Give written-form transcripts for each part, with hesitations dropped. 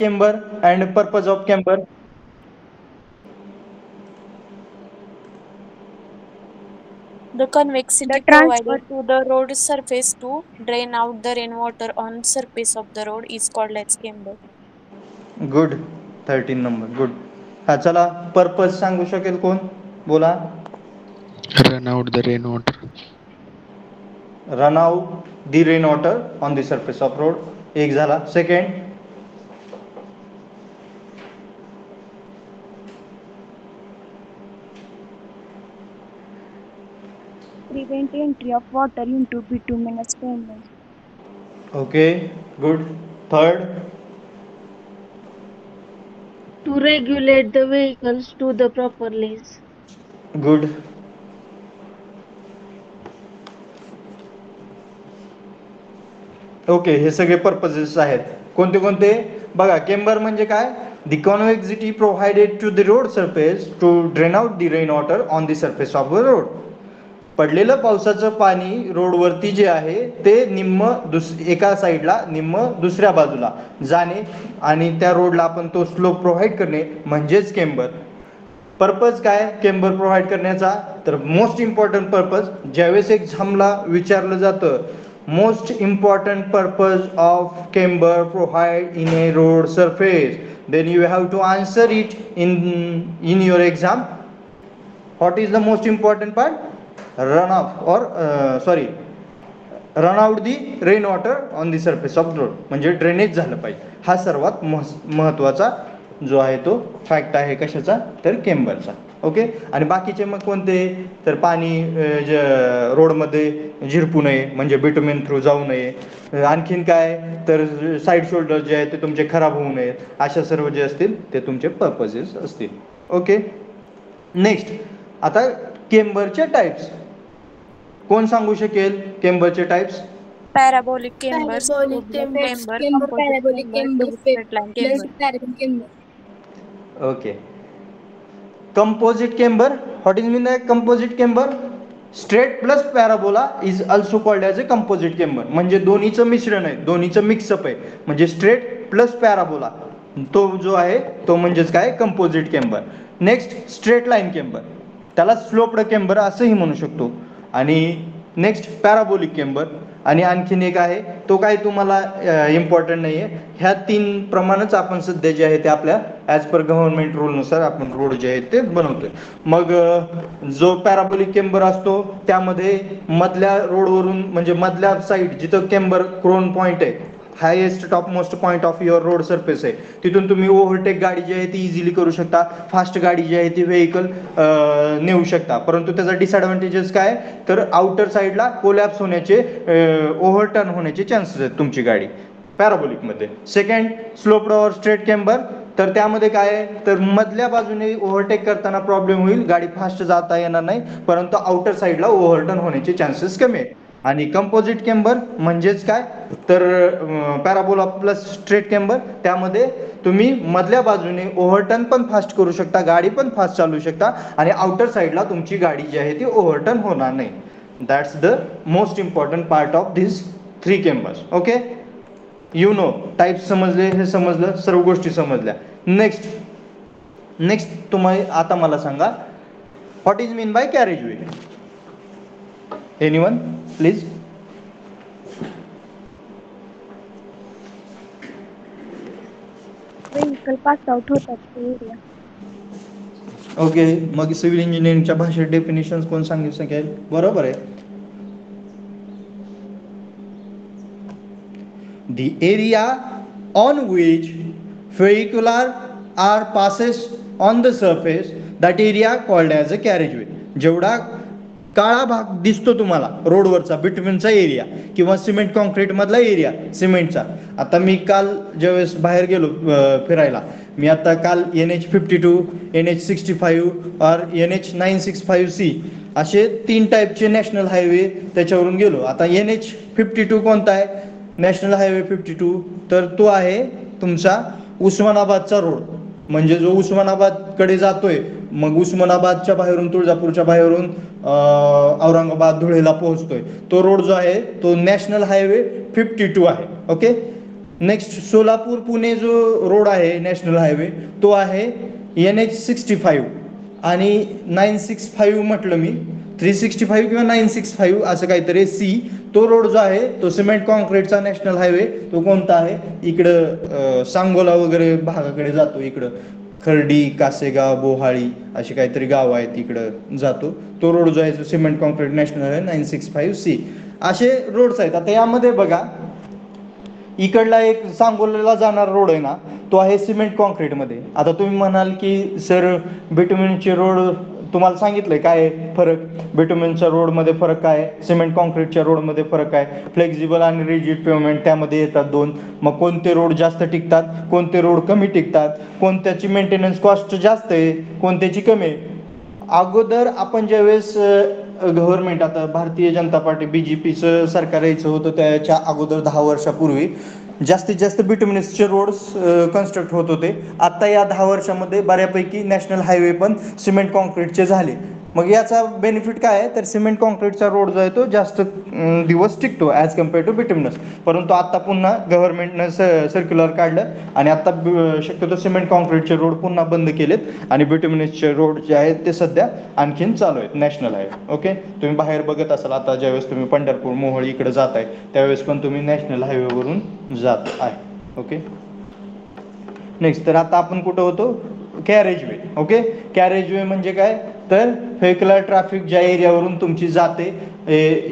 camber and purpose of camber? The convexity The transfer. provided to the road surface to drain out the rainwater on surface of the road is called as camber. Good. 13 number. Good. हा चला, purpose सांगू शकेल कोण? बोला. Run out the rainwater. Run out the rain water on the surface of road. एक झाला. Second? Prevent entry of water into bituminous pavements. Okay. Good. Third? To regulate the vehicles to the proper lanes. Good. Okay, हे सगळे purposes आहेत. कोणते कोणते? बघा, camber म्हणजे काय? The convexity provided to the road surface to drain out the rain water on the surface of the road. पडलेलं पावसाचं पाणी रोडवरती जे आहे ते निम्म एका साईडला निम्म दुसऱ्या बाजूला जाणे आणि त्या रोडला आपण तो स्लोप प्रोव्हाइड करणे म्हणजेच केम्बर. पर्पज काय केम्बर प्रोव्हाइड करण्याचा? तर मोस्ट इम्पॉर्टंट पर्पज ज्यावेळेस एक्झामला विचारलं जातं, most important purpose of camber provide in A road surface, then you have to answer it in your exam. What is the most important part? Run off or run out the rain water on the surface of road, म्हणजे drainage झालं पाहिजे. हा सर्वात महत्वाचा जो आहे तो fact आहे. कशाचा? तर केम्बरचा. ओके. आणि बाकीचे मग कोणते? तर पाणी रोडमध्ये झिरपू नये, म्हणजे बिटुमेन थ्रू जाऊ नये. आणखीन काय? तर साईड शोल्डर जे आहे ते तुमचे खराब होऊ नयेत. अशा सर्व जे असतील ते तुमचे पर्पजेस असतील. ओके. नेक्स्ट, आता केम्बरचे टाइप्स कोण सांगू शकेल? केम्बरचे types? Parabolic camber, Parabolic tubular camber, camber, composite parabolic camber, camber, tube straight line plus camber. parabolic camber. Okay. Composite camber. What is mean by composite camber? Straight plus parabola is also called as a composite camber. म्हणजे दोन्हीचं मिश्रण आहे, दोन्हीचं mix up आहे. म्हणजे straight plus parabola तो जो आहे तो म्हणजेच काय? Composite camber. Next, straight line camber, त्याला स्लोप्ड केम्बर असंही म्हणू शकतो. आणि नेक्स्ट, पॅराबोलिक केम्बर. आणि आणखीन एक आहे तो काय तुम्हाला इम्पॉर्टंट नाही आहे. ह्या 3 प्रमाणच आपण सध्या जे आहे ते आपल्या ॲज पर गव्हर्नमेंट रूलनुसार आपण रोड जे आहेत ते बनवतोय. मग जो पॅराबोलिक केम्बर असतो त्यामध्ये मधल्या रोडवरून, म्हणजे मधल्या साईड जिथं केम्बर क्रोन पॉईंट आहे, highest top most point of your road surface आहे, तिथून तुम्ही ओव्हरटेक गाडी जी आहे ती इझिली करू शकता. फास्ट गाडी जी आहे ती व्हेकल नेऊ शकता. परंतु त्याचा डिसएडव्हान्टेजेस काय? तर आउटर साईडला कोलॅप्स होण्याचे, ओव्हरटर्न होण्याचे चान्सेस आहेत तुमची गाडी पॅराबोलिकमध्ये. Second, sloped or straight camber. तर त्यामध्ये काय आहे? तर मधल्या बाजूने ओव्हरटेक करताना प्रॉब्लेम होईल, गाडी फास्ट जाता येणार नाही, परंतु आउटर साईडला ओव्हरटर्न होण्याचे चान्सेस कमी आहेत. आणि कंपोजिट केम्बर म्हणजेच काय? तर पॅराबोला प्लस स्ट्रेट केम्बर. त्यामध्ये तुम्ही मधल्या बाजूने ओव्हरटर्न पण फास्ट करू शकता, गाडी पण फास्ट चालू शकता, आणि आउटर साईडला तुमची गाडी जी आहे ती ओव्हरटर्न होणार नाही. That's the most important part of this 3 cambers. Okay. You know, types समजले, हे समजलं, सर्व गोष्टी समजल्या. नेक्स्ट तुम्ही आता मला सांगा, what is mean by carriage way? Anyone please? Vehicle pass out होतात ते area. ओके. मग सिव्हिल इंजिनिअरिंगच्या भाषेत डेफिनेशन कोण सांगू शकेल? बरोबर आहे. The area on which vehicular are passes on the surface, that area called as a carriageway. जेवढा काळा भाग दिसतो तुम्हाला रोडवरचा, बिटवीनचा एरिया किंवा सिमेंट कॉन्क्रीट मधला एरिया सिमेंटचा. आता मी काल ज्यावेळेस बाहेर गेलो फिरायला, मी आता काल NH52, NH65 और NH965C असे 3 टाईपचे नॅशनल हायवे त्याच्यावरून गेलो. आता NH52 कोणता आहे? National highway 52. तर तो आहे तुमचा उस्मानाबादचा रोड, म्हणजे जो उस्मानाबादकडे जातोय, मग उस्मानाबादच्या बाहेरून, तुळजापूरच्या बाहेरून औरंगाबाद धुळेला पोहोचतोय, तो रोड जो आहे तो नॅशनल हायवे 52 आहे. ओके. नेक्स्ट सोलापूर पुणे जो रोड आहे नॅशनल हायवे तो आहे NH65 आणि 965 म्हटलं मी 365 किंवा 965 असं काहीतरी सी. तो रोड जो आहे तो सिमेंट कॉन्क्रीटचा नॅशनल हायवे तो कोणता आहे इकडं सांगोला वगैरे भागाकडे जातो, इकडं खर्डी कासेगाव बोहाळी अशी काहीतरी गाव आहेत इकडं जातो तो रोड जो आहे तो cement concrete national highway 965C. असे रोड्स आहेत. आता यामध्ये बघा इकडला एक सांगोल्याला जाणारा रोड आहे ना तो आहे सिमेंट कॉन्क्रीट मध्ये. आता तुम्ही म्हणाल की सर बिटुमिनचे रोड तुम्हाला सांगितलंय काय फरक, बिटुमिनच्या रोड मध्ये फरक काय, सिमेंट कॉन्क्रीटच्या रोड मध्ये फरक काय, फ्लेक्झिबल आणि रिजिड पेवमेंट त्यामध्ये येतात दोन. मग कोणते रोड जास्त टिकतात, कोणते रोड कमी टिकतात, कोणत्याची मेंटेनन्स कॉस्ट जास्त आहे, कोणत्याची कमी आहे. अगोदर आपण ज्यावेळेस गव्हर्नमेंट आता भारतीय जनता पार्टी BJPचं सरकार यायचं होतं त्याच्या अगोदर 10 वर्षापूर्वी जास्तीत जास्त बिटुमिनसचे रोड्स कन्स्ट्रक्ट होत होते. आता या 10 वर्षामध्ये बऱ्यापैकी नॅशनल हायवे पण सिमेंट कॉन्क्रीटचे झाले. मग याचा बेनिफिट काय आहे तर सिमेंट कॉन्क्रीटचा रोड जो आहे तो जास्त दिवस टिकतो ॲज कम्पेअर टू बिटुमिनस. परंतु आता पुन्हा गव्हर्नमेंटनं सर्क्युलर काढलं आणि आता शक्यतो सिमेंट कॉन्क्रीटचे रोड पुन्हा बंद केलेत आणि बिटुमिनसचे रोड जे आहेत ते सध्या आणखीन चालू आहेत नॅशनल हायवे. ओके, तुम्ही बाहेर बघत असाल आता ज्यावेळेस तुम्ही पंढरपूर मोहोळी इकडे जाताय त्यावेळेस पण तुम्ही नॅशनल हायवेवरून जात आहे. ओके, नेक्स्ट तर आता आपण कुठं होतो कॅरेजवे. ओके, कॅरेजवे म्हणजे काय तर व्हेहिक्युलर ट्रॅफिक ज्या एरियावरून तुमची जाते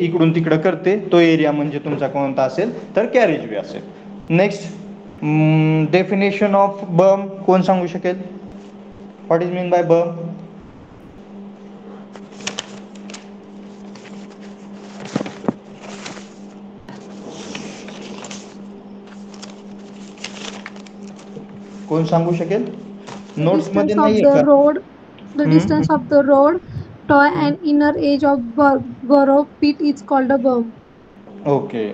इकडून तिकडं करते तो एरिया म्हणजे तुमचा कोणता असेल तर कॅरेजवे असेल. नेक्स्ट डेफिनेशन ऑफ बम कोण सांगू शकेल, व्हॉट इज मीन बाय बम? कोण सांगू शकेल? नोट्स मध्ये नाहीये का? The distance of the road to an inner edge of burrow pit is called a berm. Okay.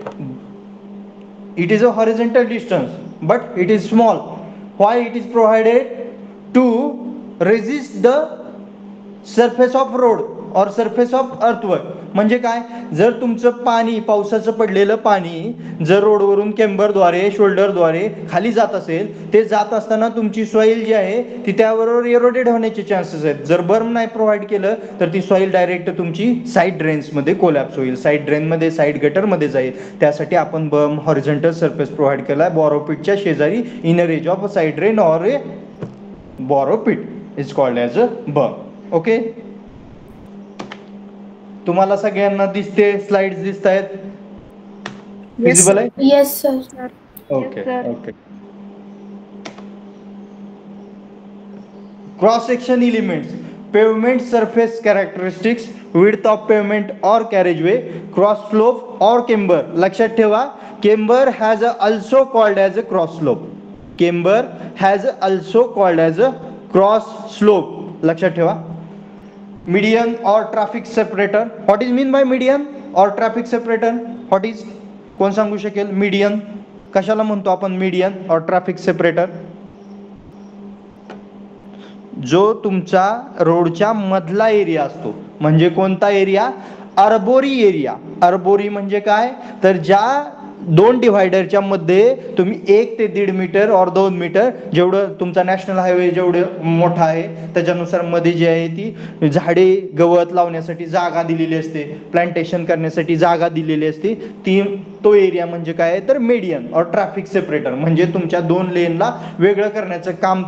It is a horizontal distance, but it is small. Why it is provided? To resist the surface of road or surface of earthwork. म्हणजे काय, जर तुमचं पाणी पावसाचं पडलेलं पाणी जर रोडवरून केम्बरद्वारे शोल्डरद्वारे खाली जात असेल, ते जात असताना तुमची सॉईल जी आहे ती त्याबरोबर एरोडेड होण्याचे चान्सेस आहेत. जर बर्म नाही प्रोव्हाइड केलं तर ती सॉईल डायरेक्ट तुमची साईड ड्रेन्समध्ये कोलॅप्स होईल, साईड ड्रेनमध्ये साईड गटरमध्ये जाईल. त्यासाठी आपण बर्म हॉरिझॉन्टल सरफेस प्रोव्हाइड केला आहे बॉरोपिटच्या शेजारी. Inner edge of a side drain or a borrow pit is called as a berm. Okay, तुम्हाला सगळ्यांना दिसते, स्लाइड्स दिसत आहेत, विजिबल आहे? Yes, sir. Okay okay. Cross section elements, pavement surface characteristics, width of pavement और कॅरेजवे, क्रॉस स्लोप और camber. लक्षात ठेवा, camber has also called as a cross slope. Camber has also called as a cross slope. लक्षात ठेवा. Median और traffic separator, what is mean by median और traffic separator? What is, कोण सांगू शकेल? मीडियन कशाला म्हणतो आपण मीडियन और ट्रॅफिक सेपरेटर? जो तुमचा रोडच्या मधला एरिया असतो. म्हणजे कोणता एरिया? अर्बोरी एरिया. अर्बोरी म्हणजे काय तर ज्या दोन डिव्हायडरच्या मध्ये तुम्ही 1 ते 1.5 मीटर और 2 मीटर जेवढं तुमचा नॅशनल हायवे जेवढं मोठा आहे त्याच्यानुसार मध्ये जी आहे ती झाडे गवत लावण्यासाठी जागा दिलेली असते, प्लांटेशन करण्यासाठी जागा दिलेली असते, ती तो एरिया म्हणजे काय तर मीडियन और ट्रॅफिक सेपरेटर. म्हणजे तुमच्या दोन लेनला वेगळं करण्याचं काम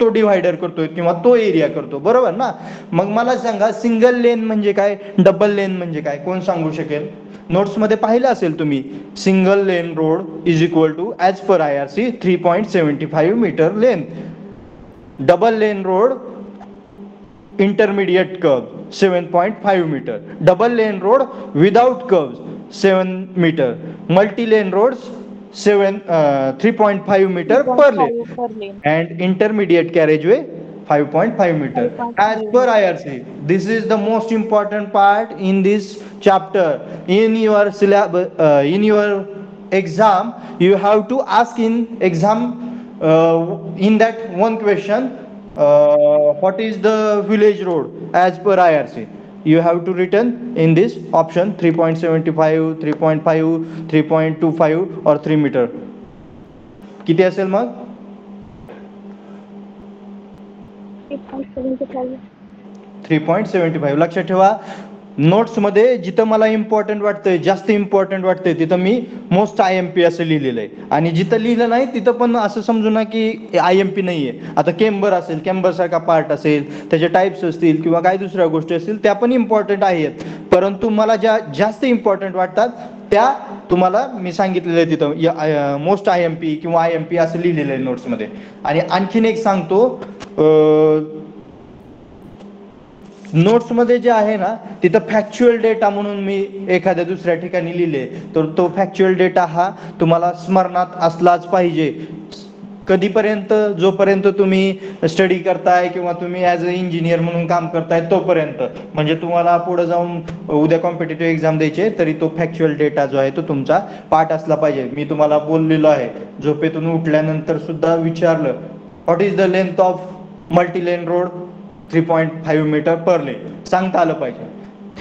तो डिव्हायडर करतोय किंवा तो एरिया करतो, बरोबर ना? मग मला सांगा सिंगल लेन म्हणजे काय, डबल लेन म्हणजे काय, कोण सांगू शकेल? नोट्स मध्ये पाहिलं असेल तुम्ही, single lane road is equal to as per IRC 3.75 metre lane. Double lane road intermediate curve 7.5 metre. Double lane road without curve 7 metre. Multi lane roads 3.5 meter per lane and intermediate carriageway 5.5 meter as per IRC. This is the most important part in this chapter. In your syllabus, in your exam, you have to ask in exam in that one question, what is the village road as per IRC? you have to written in this option 3.75, 3.5, 3.25 or 3 metre. किती असेल मग? 3.75. लक्षात ठेवा, notes मध्ये जिथं मला important वाटतंय, जास्त इम्पॉर्टंट वाटतंय, तिथं मी मोस्ट IMP असं लिहिलेलं आहे. आणि जिथं लिहिलं नाही तिथं पण असं समजू ना की IMP नाहीये. आता केम्बर असेल, केम्बर सारखा पार्ट असेल, त्याचे टाइप्स असतील किंवा काही दुसऱ्या गोष्टी असतील, त्या पण इम्पॉर्टंट आहेत. परंतु मला ज्या जास्त इम्पॉर्टंट वाटतात त्या तुम्हाला मी सांगितलेलं आहे तिथं मोस्ट IMP किंवा IMP असं लिहिलेलं आहे नोट्समध्ये. आणि आणखीन एक सांगतो, नोट्स मध्ये जे आहे ना तिथं फॅक्च्युअल डेटा म्हणून मी एखाद्या दुसऱ्या ठिकाणी लिहिले, तर तो फॅक्च्युअल डेटा हा तुम्हाला स्मरणात असलाच पाहिजे. कधीपर्यंत? जोपर्यंत तुम्ही स्टडी करताय किंवा तुम्ही ॲज अ इंजिनियर म्हणून काम करताय तोपर्यंत. म्हणजे तुम्हाला पुढे जाऊन उद्या कॉम्पिटिटिव्ह एक्झाम द्यायचे तरी तो फॅक्च्युअल डेटा जो आहे तो तुमचा पाठ असला पाहिजे. मी तुम्हाला बोललेलो आहे, झोपेतून उठल्यानंतर सुद्धा विचारलं what is the length of multi lane road? 3.5 metre per lane सांगता आलं पाहिजे.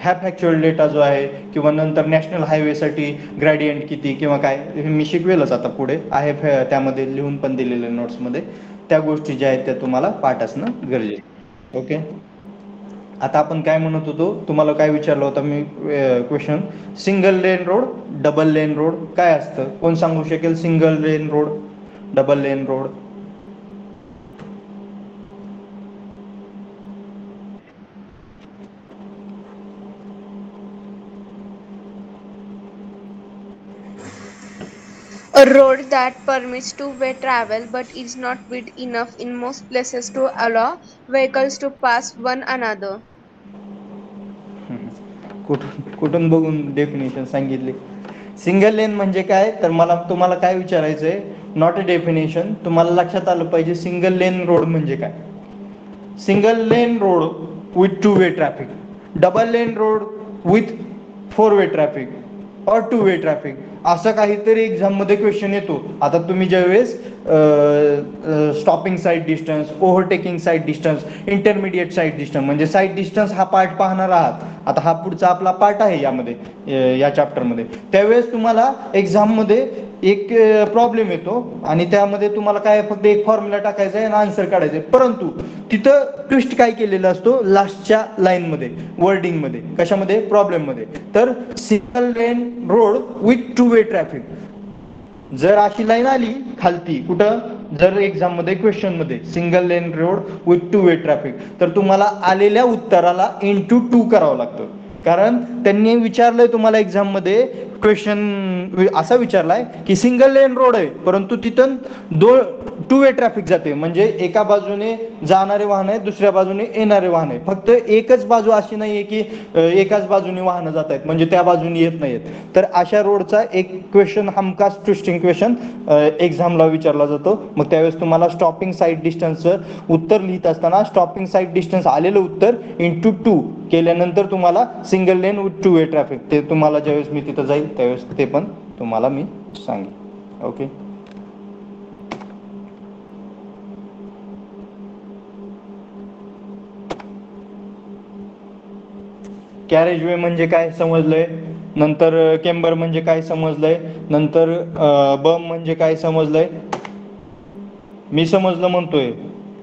ह्या फॅक्च्युअल डेटा जो आहे किंवा नंतर नॅशनल हायवेसाठी ग्रॅडियंट किती किंवा काय मी शिकवेलच आता पुढे आहे, त्यामध्ये लिहून पण दिलेले नोट्समध्ये. त्या गोष्टी ज्या आहेत त्या तुम्हाला पाठ असणं गरजेचं. ओके, आता आपण काय म्हणत होतो, तुम्हाला काय विचारलं होतं मी question, single lane road, double lane road काय असतं? कोण सांगू शकेल? Single lane road, double lane road. A road that permits two-way travel but is not wide enough in most places to allow vehicles to pass one another. कुठून बघून definition सांगितली? Single lane म्हणजे काय? तर मला तुम्हाला काय विचारायचंय, नॉट अ डेफिनेशन, तुम्हाला लक्षात आलं पाहिजे सिंगल लेन रोड म्हणजे काय. Single lane road with two way traffic, double lane road with 4 way traffic और 2 वे ट्रॅफिक, असं काहीतरी एक्झाम मध्ये क्वेश्चन येतो. आता तुम्ही ज्यावेळेस stopping side distance, overtaking side distance, intermediate side distance म्हणजे साईड डिस्टन्स हा पार्ट पाहणार आहात. आता हा पुढचा आपला पार्ट आहे यामध्ये, या चॅप्टरमध्ये. त्यावेळेस तुम्हाला एक्झाम मध्ये एक प्रॉब्लेम येतो आणि त्यामध्ये तुम्हाला काय फक्त एक फॉर्म्युला टाकायचा आहे आणि आन्सर काढायचा आहे. परंतु तिथं ट्विस्ट काय केलेला असतो लास्टच्या लाईन मध्ये, वर्डिंग मध्ये, कशामध्ये? प्रॉब्लेम मध्ये. तर single lane road with 2 way traffic, जर अशी लाईन आली खालती कुठं, जर एक्झाम मध्ये क्वेश्चन मध्ये single lane road with 2 way traffic, तर तुम्हाला आलेल्या उत्तराला इंटू 2 करावं लागतं. कारण त्यांनी विचारलंय तुम्हाला एक्झाम मध्ये क्वेश्चन असा विचारलाय की सिंगल लेन रोड आहे परंतु तिथं 2 वे ट्रॅफिक जाते, म्हणजे एका बाजूने जाणारे वाहन आहे, दुसऱ्या बाजूने येणारे वाहन आहे. फक्त एकच बाजू अशी नाहीये की एकाच बाजूने वाहनं जात आहेत म्हणजे त्या बाजूने येत नाहीत. तर अशा रोडचा एक क्वेश्चन हमखास ट्विस्टिंग क्वेश्चन एक्झामला विचारला जातो. मग त्यावेळेस तुम्हाला स्टॉपिंग साईड डिस्टन्सचं उत्तर लिहित असताना स्टॉपिंग साईड डिस्टन्स आलेलं उत्तर इंटू 2 केल्यानंतर तुम्हाला single lane with 2 way traffic, ते तुम्हाला ज्यावेळेस मी तिथं जाईल त्यावेळेस ते पण तुम्हाला मी सांगेन. ओके, कॅरेज वे म्हणजे काय समजलंय, नंतर केम्बर म्हणजे काय समजलंय, नंतर बम म्हणजे काय समजलंय. मी समजलं म्हणतोय,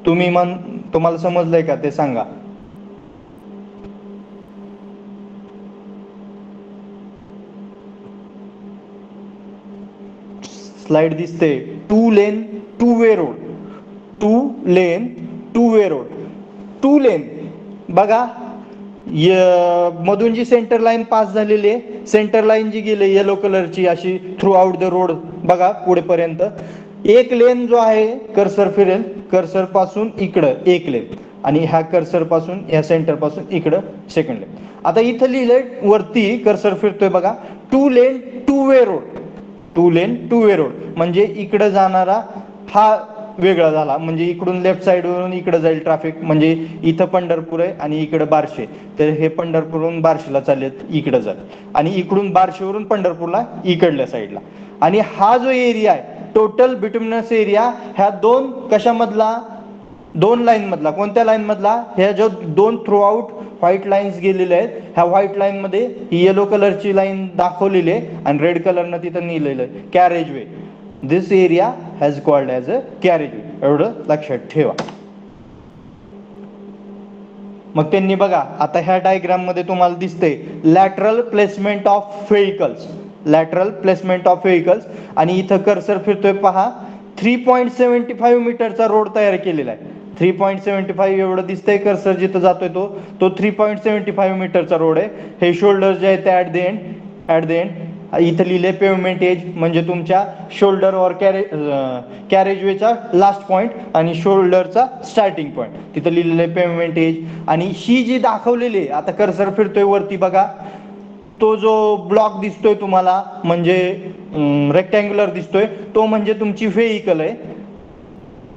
तुम्हाला समजलंय का ते सांगा. स्लाइड दिसते, 2 लेन 2 वे रोड, 2 लेन 2 वे रोड, 2 लेन बघा. मधून जी सेंटर लाईन पास झालेली आहे, सेंटर लाईन जी गेली येलो कलरची अशी थ्रू आउट द रोड बघा पुढेपर्यंत, एक लेन जो आहे कर्सर फिरेल, कर्सर पासून इकडं एक लेन आणि ह्या कर्सर पासून ह्या सेंटर पासून इकडं सेकंड लेन. आता इथं लिहिलंय वरती कर्सर फिरतोय बघा, 2 लेन 2 वे रोड, 2 लेन 2 वे रोड म्हणजे इकडं जाणारा हा वेगळा झाला, म्हणजे इकडून लेफ्ट साइड वरून इकडे जाईल ट्रॅफिक, म्हणजे इथं पंढरपूर आहे आणि इकडे बार्शी, तर हे पंढरपूरवरून बार्शीला चालेल इकडे जाईल आणि इकडून बार्शीवरून पंढरपूरला इकडल्या साईडला. आणि हा जो एरिया आहे टोटल बिटुमिनस एरिया ह्या 2 कशामधला, 2 लाईन मधला, कोणत्या लाईन मधला, ह्या जो 2 थ्रू आउट व्हाईट लाईन्स गेलेल्या आहेत. ह्या व्हाईट लाईन मध्ये ही येलो कलरची लाईन दाखवलेली आहे आणि रेड कलरनं तिथं लिहिलेलं आहे carriage way. This area has called as a carriage way. एवढं लक्षात ठेवा. मग त्यांनी बघा आता ह्या डायग्राम मध्ये तुम्हाला दिसतंय lateral placement of vehicles, lateral placement of vehicles, आणि इथं कर्सर फिरतोय पहा. 3.75 मीटरचा रोड तयार केलेला आहे. 3.75 एवढं दिसतंय कर्सर जिथं जातोय तो 3.75 मीटरचा रोड आहे. हे शोल्डर जे आहे ते ॲट द एंड इथं लिहिले पेवमेंट एज म्हणजे तुमच्या शोल्डर और कॅरेजवेचा लास्ट पॉइंट आणि शोल्डरचा स्टार्टिंग पॉइंट तिथं लिहिलेलं आहे पेवमेंट एज. आणि ही जी दाखवलेली आता कर्सर फिरतोय वरती बघा, तो जो ब्लॉक दिसतोय तुम्हाला म्हणजे रेक्टँग्युलर दिसतोय तो म्हणजे तुमची व्हेइकल आहे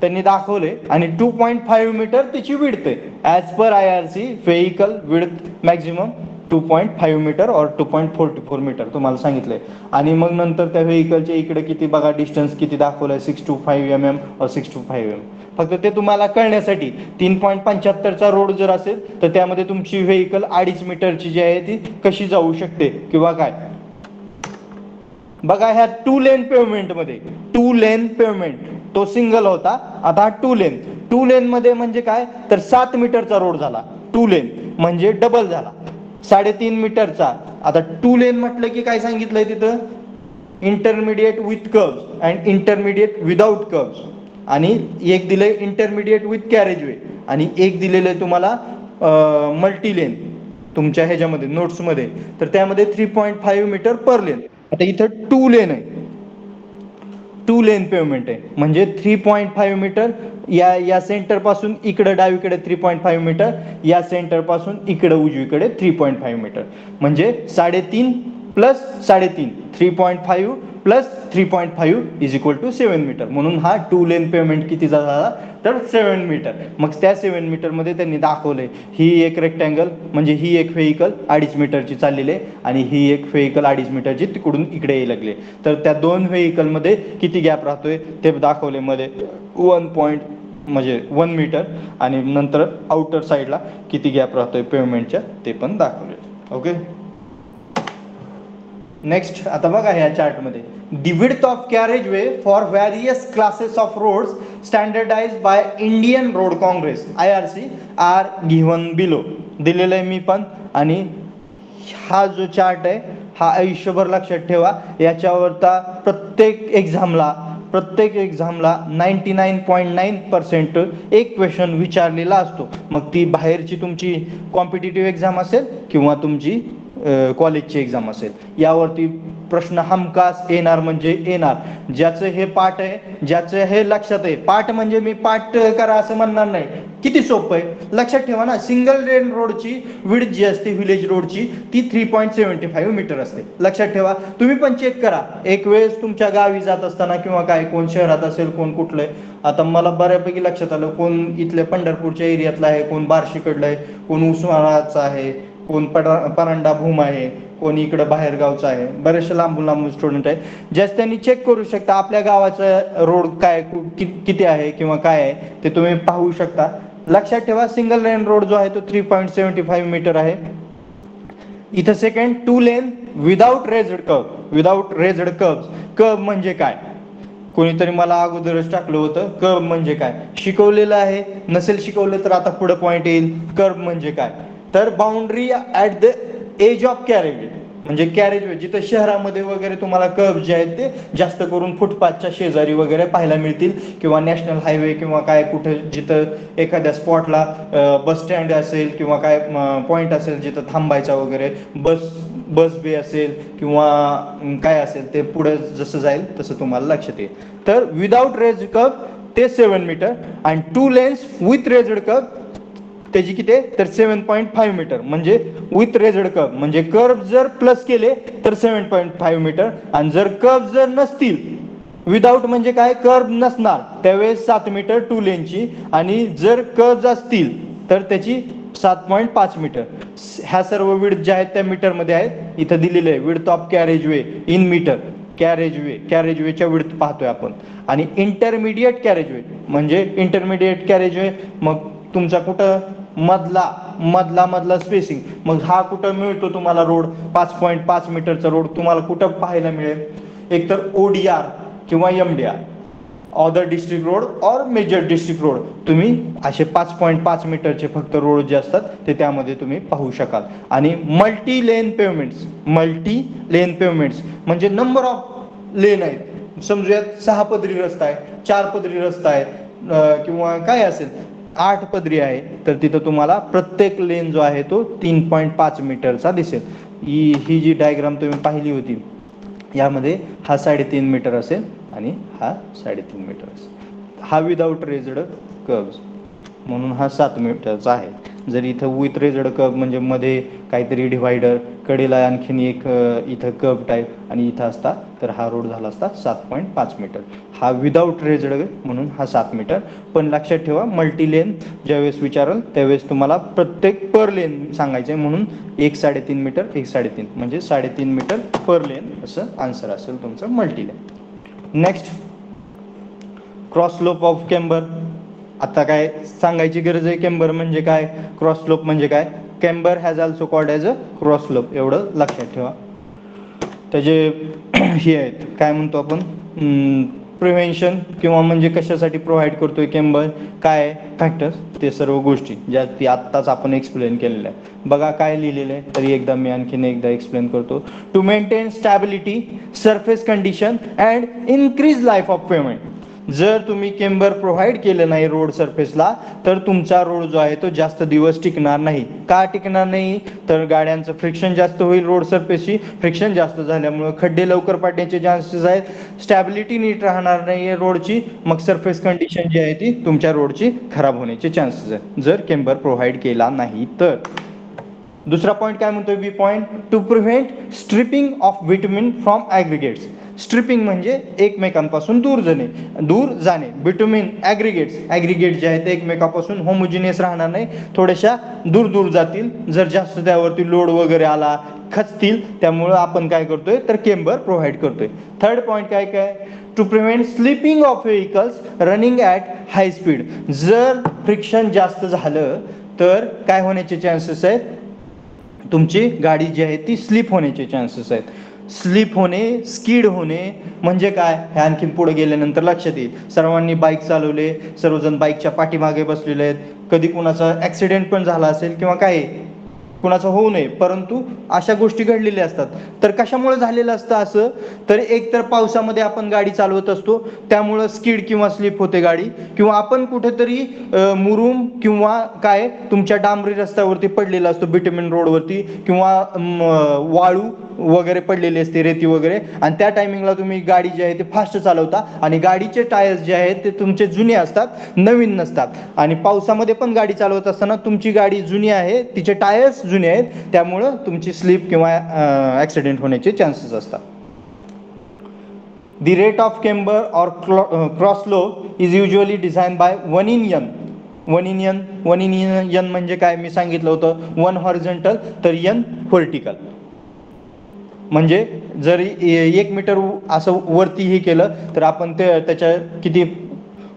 त्यांनी दाखवले. आणि 2.5 मीटर त्याची विड्थ आहे. As per IRC vehicle width maximum 2.5 metre और 2.44 मीटर तुम्हाला सांगितलंय. आणि मग नंतर त्या व्हेइकलच्या इकडे किती बघा डिस्टन्स किती दाखवलंय 625 mm और 625 mm. फक्त ते तुम्हाला कळण्यासाठी 3.75चा रोड जर असेल तर त्यामध्ये तुमची व्हेइकल 2.5 मीटरची जी आहे ती कशी जाऊ शकते किंवा काय. बघा ह्या 2 लेन पेवमेंट मध्ये 2 लेन पेवमेंट तो सिंगल होता, आता 2 लेन. 2 लेन मध्ये म्हणजे काय तर 7 मीटरचा रोड झाला. 2 लेन म्हणजे डबल झाला 3.5 मीटरचा. आता 2 लेन म्हटलं की काय सांगितलंय तिथं intermediate with curves and intermediate without curves. आणि एक दिलंय इंटरमिडिएट विथ कॅरेजवे आणि एक दिलेलं आहे तुम्हाला मल्टी लेन तुमच्या ह्याच्यामध्ये नोट्समध्ये. तर त्यामध्ये 3.5 मीटर पर लेन. आता इथं 2 लेन आहे, 2 लेन पेवमेंट आहे म्हणजे 3.5 मीटर या सेंटर पासून इकडे डावीकडे 3.5 मीटर, या सेंटर पासून इकडे उजवीकडे 3.5 मीटर म्हणजे 3.5 plus 3.5 3.5 plus 3.5 is equal to 7 metre. म्हणून हा 2 लेन पेवमेंट किती झाला तर 7 मीटर. मग त्या 7 मीटर मध्ये त्यांनी दाखवलंय ही एक रेक्टँगल म्हणजे ही एक व्हेइकल 2.5 मीटरची चाललेली आहे आणि ही एक व्हेइकल 2.5 मीटरची तिकडून इकडे यायला लागले. तर त्या 2 व्हेइकल मध्ये किती गॅप राहतोय ते दाखवले मध्ये 1 मीटर आणि नंतर आउटर साईडला किती गॅप राहतोय पेवमेंटच्या ते पण दाखवले. ओके नेक्स्ट आता बघा ह्या चार्ट मध्ये the width of carriageway for various classes of roads standardized by Indian Road Congress IRC are given below. दिलेलं आहे मी पण. आणि हा जो चार्ट आहे हा आयुष्यभर लक्षात ठेवा. याच्यावरता प्रत्येक एक्झामला 99.9% एक क्वेश्चन विचारलेला असतो. मग ती बाहेरची तुमची कॉम्पिटिटिव्ह एक्झाम असेल किंवा तुमची कॉलेजची एक्झाम असेल यावरती प्रश्न हमखास येणार म्हणजे येणार. ज्याचं हे पाठ आहे ज्याचं हे लक्षात आहे, पाठ म्हणजे मी पाठ करा असं म्हणणार नाही, किती सोपं आहे लक्षात ठेवा ना. सिंगल लेन रोडची विड्थ जी असते व्हिलेज रोडची ती 3.75 मीटर असते. लक्षात ठेवा. तुम्ही पण चेक करा एक वेळेस तुमच्या गावी जात असताना किंवा काय कोण शहरात असेल कोण कुठलंय. आता मला बऱ्यापैकी लक्षात आलं कोण इथल्या पंढरपूरच्या एरियातला आहे, कोण बार्शीकडलं आहे, कोण उस्मानाबादचा आहे, कोण परांडा भूम आहे, कोणी इकडं बाहेर गावचं आहे. बरेचसे लांबून स्टुडंट आहे ज्यास त्यांनी चेक करू शकता आपल्या गावाचं रोड काय किती आहे किंवा काय आहे ते तुम्ही पाहू शकता. लक्षात ठेवा सिंगल लेन रोड जो आहे तो 3.75 मीटर आहे. इथं second 2 lane without raised kerb. Without raised kerb म्हणजे काय कोणीतरी मला अगोदरच टाकलं होतं. कर्व म्हणजे काय शिकवलेलं आहे, नसेल शिकवलं तर आता पुढे पॉइंट येईल. कर्व म्हणजे काय तर boundary at the edge of carriageway म्हणजे कॅरेजवे जिथं शहरामध्ये वगैरे तुम्हाला कर्व जे आहेत ते जास्त करून फुटपाथच्या शेजारी वगैरे पाहायला मिळतील किंवा नॅशनल हायवे किंवा काय कुठे जिथं एखाद्या स्पॉटला बस स्टँड असेल किंवा काय पॉइंट असेल जिथं थांबायचा वगैरे बस बे असेल किंवा काय असेल ते पुढे जसं जाईल तसं तुम्हाला लक्षात येईल. तर विदाउट रेज्ड कर्व ते 7 मीटर आणि 2 लेन्स विथ रेज्ड कर्व त्याची किती आहे तर 7.5 मीटर म्हणजे विथ रेज्ड कर्व म्हणजे कर्व जर प्लस केले तर 7.5 मीटर आणि जर कर्व जर नसतील विदाउट म्हणजे काय कर्व नसणार त्यावेळेस 7 मीटर 2 लेनची आणि जर कर्व असतील तर त्याची 7.5 मीटर. ह्या सर्व विड्थ ज्या आहेत त्या मीटरमध्ये आहेत. इथं दिलेले आहे width of carriageway in metre. कॅरेजवेच्या विड्थ पाहतोय आपण. आणि इंटरमिडिएट कॅरेजवे म्हणजे इंटरमिडिएट कॅरेजवे मग तुमचा कुठं मधला मधला स्पेसिंग. मग हा कुठं मिळतो तुम्हाला रोड, 5.5 मीटरचा रोड तुम्हाला कुठं पाहायला मिळेल, एकतर ODR किंवा MDR, ऑदर डिस्ट्रिक्ट रोड और मेजर डिस्ट्रिक्ट रोड. तुम्ही असे 5.5 मीटरचे फक्त रोड जे असतात ते त्यामध्ये तुम्ही पाहू शकाल. आणि मल्टी लेन पेवमेंट्स म्हणजे नंबर ऑफ लेन आहेत. समजूयात 6 पदरी रस्ता आहे, 4 पदरी रस्ता आहे, किंवा काय असेल 8 पदरी आहे, तर तिथं तुम्हाला प्रत्येक लेन जो आहे तो 3.5 मीटरचा दिसेल. ही जी डायग्राम तुम्ही पाहिली होती यामध्ये हा 3.5 मीटर असेल आणि हा 3.5 मीटर असेल. हा विदाउट रेज्ड कर्व्स म्हणून हा 7 मीटरचा आहे. जर इथं विथ रेज्ड कर्व म्हणजे मध्ये काहीतरी डिव्हायडर, कडेला आणखीन एक इथं कर्व टाईप आणि इथं असता तर हा रोड झाला असता 7.5 मीटर. हा विदाउट रेज्ड म्हणून हा 7 मीटर. पण लक्षात ठेवा मल्टी लेन ज्यावेळेस विचारल त्यावेळेस तुम्हाला प्रत्येक पर लेन सांगायचे, म्हणून 1.5 मीटर 1.5 म्हणजे 3.5 मीटर पर लेन असं आन्सर असेल तुमचं multi lane. Next, cross slope of camber. आता काय सांगायची गरज आहे, केम्बर म्हणजे काय, क्रॉस स्लोप म्हणजे काय. Camber has also called as a cross slope, एवढं लक्षात ठेवा. त्याचे हे आहेत काय म्हणतो आपण, प्रिव्हेन्शन किंवा म्हणजे कशासाठी प्रोव्हाइड करतोय केम्बर, काय फॅक्टर्स, ते सर्व गोष्टी ज्या ती आत्ताच आपण एक्सप्लेन केलेल्या आहे. बघा काय लिहिलेलं आहे, तरी एकदा मी आणखीन एकदा एक्सप्लेन करतो. To maintain stability, surface condition and increase life of pavement. जर तुम्ही केम्बर प्रोव्हाइड केलं नाही रोड सरफेसला तर तुमचा रोड जो आहे तो जास्त दिवस टिकणार नाही. का टिकणार नाही, तर गाड्यांचं फ्रिक्शन जास्त होईल, रोड सरफेसची फ्रिक्शन जास्त झाल्यामुळे खड्डे लवकर पडण्याचे चान्सेस आहेत, स्टॅबिलिटी नीट राहणार नाही आहे रोडची, मग सरफेस कंडिशन जी आहे ती तुमच्या रोडची खराब होण्याचे चान्सेस आहेत जर केम्बर प्रोव्हाइड केला नाही तर. दुसरा पॉईंट काय म्हणतोय, B point, to prevent stripping of bitumen from aggregates. Stripping म्हणजे एकमेकांपासून दूर जाणे. बिटुमिन ॲग्रिगेट जे आहेत ते एकमेकांपासून होमोजिनियस राहणार नाही, थोड्याशा दूर जातील. जर जास्त त्यावरती लोड वगैरे आला खचतील, त्यामुळं आपण काय करतोय तर केम्बर प्रोव्हाइड करतोय. थर्ड पॉईंट काय, to prevent slipping of vehicles running at high speed. जर फ्रिक्शन जास्त झालं तर काय होण्याचे चान्सेस आहेत, तुमची गाडी जी आहे ती स्लिप होण्याचे चान्सेस आहेत. स्लिप होणे, स्किड होणे म्हणजे काय हे आणखीन पुढे गेल्यानंतर लक्षात येईल. सर्वांनी बाईक चालवले, सर्वजण बाईकच्या पाठीमागे बसलेले आहेत, कधी कुणाचा ॲक्सिडेंट पण झाला असेल किंवा काय कुणाचं होऊ नये, परंतु अशा गोष्टी घडलेल्या असतात. तर कशामुळे झालेलं असतं असं, तर एक तर पावसामध्ये आपण गाडी चालवत असतो त्यामुळं स्किड किंवा स्लिप होते गाडी, किंवा आपण कुठेतरी मुरुम किंवा काय तुमच्या डांबरी रस्त्यावरती पडलेला असतो, बिटुमिन रोडवरती, किंवा वाळू वगैरे पडलेली असते, रेती वगैरे, आणि त्या टायमिंगला तुम्ही गाडी जी आहे ते फास्ट चालवता आणि गाडीचे टायर्स जे आहेत ते तुमचे जुने असतात, नवीन नसतात. आणि पावसामध्ये पण गाडी चालवत असताना तुमची गाडी जुनी आहे, तिचे टायर्स जुने आहेत, त्यामुळं तुमची स्लिप किंवा ॲक्सिडेंट होण्याचे चान्सेस असतात. The rate of camber or cross slope is usually designed by 1 in n. 1 in n म्हणजे काय मी सांगितलं होतं, 1 हॉरिझॉन्टल तर n व्हर्टिकल. म्हणजे जर 1 मीटर असं वरती हे केलं तर आपण त्याच्या किती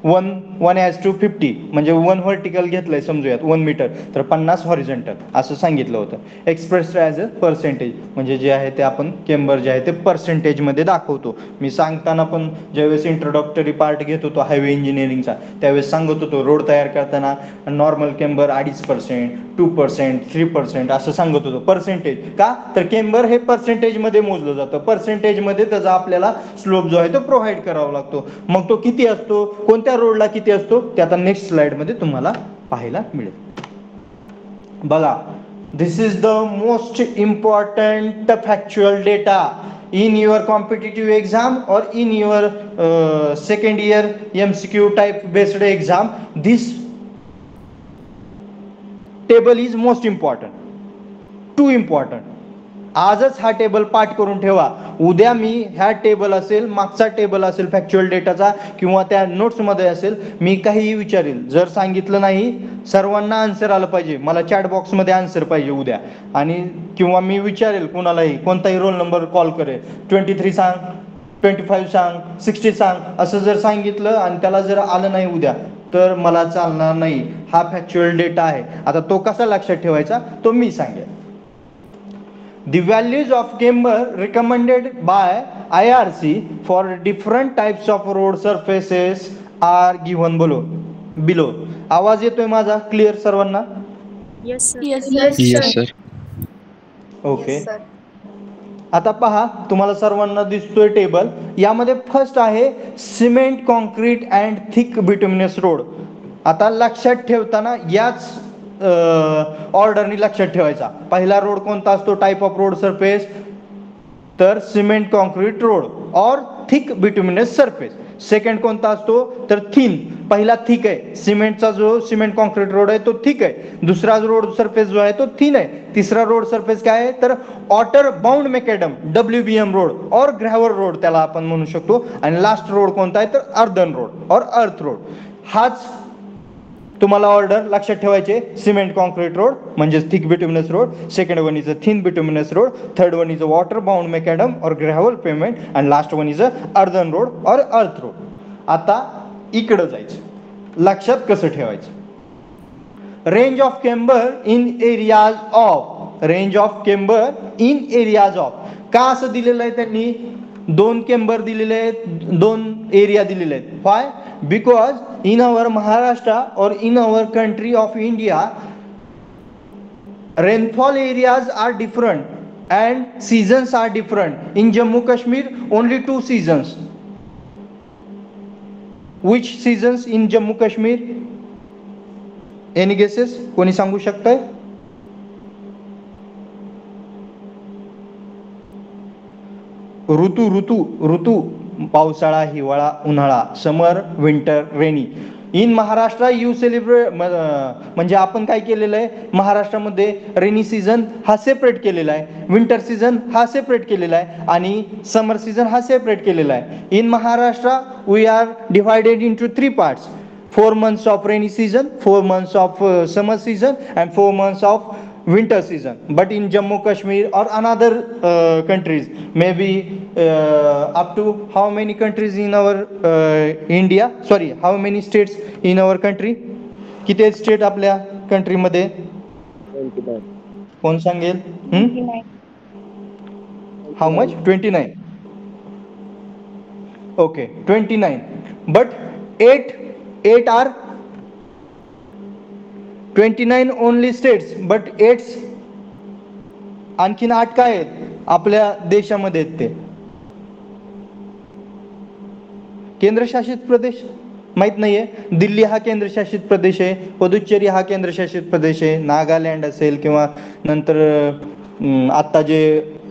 1:50 म्हणजे 1 व्हर्टिकल घेतलंय समजूयात 1 मीटर तर 50 हॉरिझॉन्टल असं सांगितलं होतं. एक्सप्रेस्ड ॲज अ पर्सेंटेज म्हणजे जे आहे ते आपण केम्बर जे आहे ते पर्सेंटेजमध्ये दाखवतो. मी सांगताना पण ज्यावेळेस इंट्रोडक्टरी पार्ट घेत होतो हायवे इंजिनिअरिंगचा त्यावेळेस सांगत होतो रोड तयार करताना नॉर्मल केम्बर 2.5%, 2%, 3% असं सांगत होतो. पर्सेंटेज का, तर केम्बर हे पर्सेंटेजमध्ये मोजलं जातं, पर्सेंटेजमध्ये त्याचा आपल्याला स्लोप जो आहे तो प्रोव्हाइड करावा लागतो. मग तो किती असतो, कोणत्या रोडला किती असतो ते आता नेक्स्ट स्लाइडमध्ये तुम्हाला पाहायला मिळेल. बघा, this is the most important factual data in your competitive exam or in your second year MCQ type based exam. This table is most important, too important. आजच हा टेबल पाठ करून ठेवा. उद्या मी ह्या टेबल असेल, मागचा टेबल असेल फॅक्च्युअल डेटाचा किंवा त्या नोट्समध्ये असेल, मी काहीही विचारेल. जर सांगितलं नाही सर्वांना आन्सर आलं पाहिजे, मला चॅट बॉक्समध्ये आन्सर पाहिजे उद्या. आणि किंवा मी विचारेल कोणालाही, कोणताही रोल नंबर कॉल करेल, 23 सांग, 25 सांग, 60 सांग, असं जर सांगितलं आणि त्याला जर आलं नाही उद्या तर मला चालणार नाही. हा फॅक्च्युअल डेटा आहे. आता तो कसा लक्षात ठेवायचा तो मी सांगेन. The values of camber recommended by IRC for different types of road surfaces are given below. आवाज येतोय माझा क्लिअर सर्वांना? Yes, sir. Yes, sir. Okay. Yes, sir. आता पहा तुम्हाला सर्वांना दिसतोय टेबल. यामध्ये फर्स्ट आहे cement concrete and thick bituminous road. आता लक्षात ठेवताना याच ऑर्डरनी लक्षात ठेवायचा. पहिला रोड कोणता असतो टाइप ऑफ रोड सरफेस? तर सिमेंट कॉन्क्रीट रोड और थिक बिटुमिनस सरफेस. सेकंड कोणता असतो? तर थिन. पहिला थिक आहे, सिमेंटचा जो सिमेंट कॉन्क्रीट रोड आहे तो थिक आहे. दुसरा रोड सरफेस जो आहे तो थिन आहे. तिसरा रोड सरफेस काय आहे? तर वॉटर बाउंड मेकॅडम WBM रोड और ग्रॅव्हल रोड त्याला आपण म्हणू शकतो. आणि लास्ट रोड कोणता आहे? तर earthen road or earth road. हाच तुम्हाला ऑर्डर लक्षात ठेवायचे. सिमेंट कॉन्क्रीट रोड म्हणजे thick bituminous road, second one is a thin bituminous road, third one is a water bound macadam or gravel pavement, and last one is a earthen road or earth road. आता इकडं जायचं. लक्षात कसं ठेवायचं? Range of camber in areas of, range of camber in areas of. का असं दिलेलं आहे त्यांनी? 2 केम्बर दिलेले आहेत, 2 एरिया दिलेले आहेत. Why? Because in our Maharashtra or in our country of India, rainfall areas are different and seasons are different. In Jammu Kashmir only 2 seasons. Which seasons in Jammu Kashmir? Any guesses? कोणी सांगू शकतंय? ऋतू पावसाळा, हिवाळा, उन्हाळा, summer, winter, rainy. In Maharashtra you celebrate म्हणजे आपण काय केलेलं आहे? महाराष्ट्रामध्ये रेनी सीझन हा सेपरेट केलेला आहे, विंटर सीझन हा सेपरेट केलेला आहे आणि समर सीझन हा सेपरेट केलेला आहे. In Maharashtra we are divided into 3 parts. 4 months of rainy season, 4 months of summer season and 4 months of winter season. But in Jammu Kashmir or another countries, maybe up to how many countries in our India, sorry, how many states in our country? किती state आपल्या country मध्ये? 29. कोण सांगेल? 29. How much? 29. Okay, 29. But 8 are 29 only states, but 8 आणखीन 8 काय आहेत आपल्या देशामध्ये आहेत? ते केंद्रशासित प्रदेश माहित नाहीये. दिल्ली हा केंद्रशासित प्रदेश आहे, पुदुच्चेरी हा केंद्रशासित प्रदेश आहे, नागालँड असेल किंवा नंतर आत्ता जे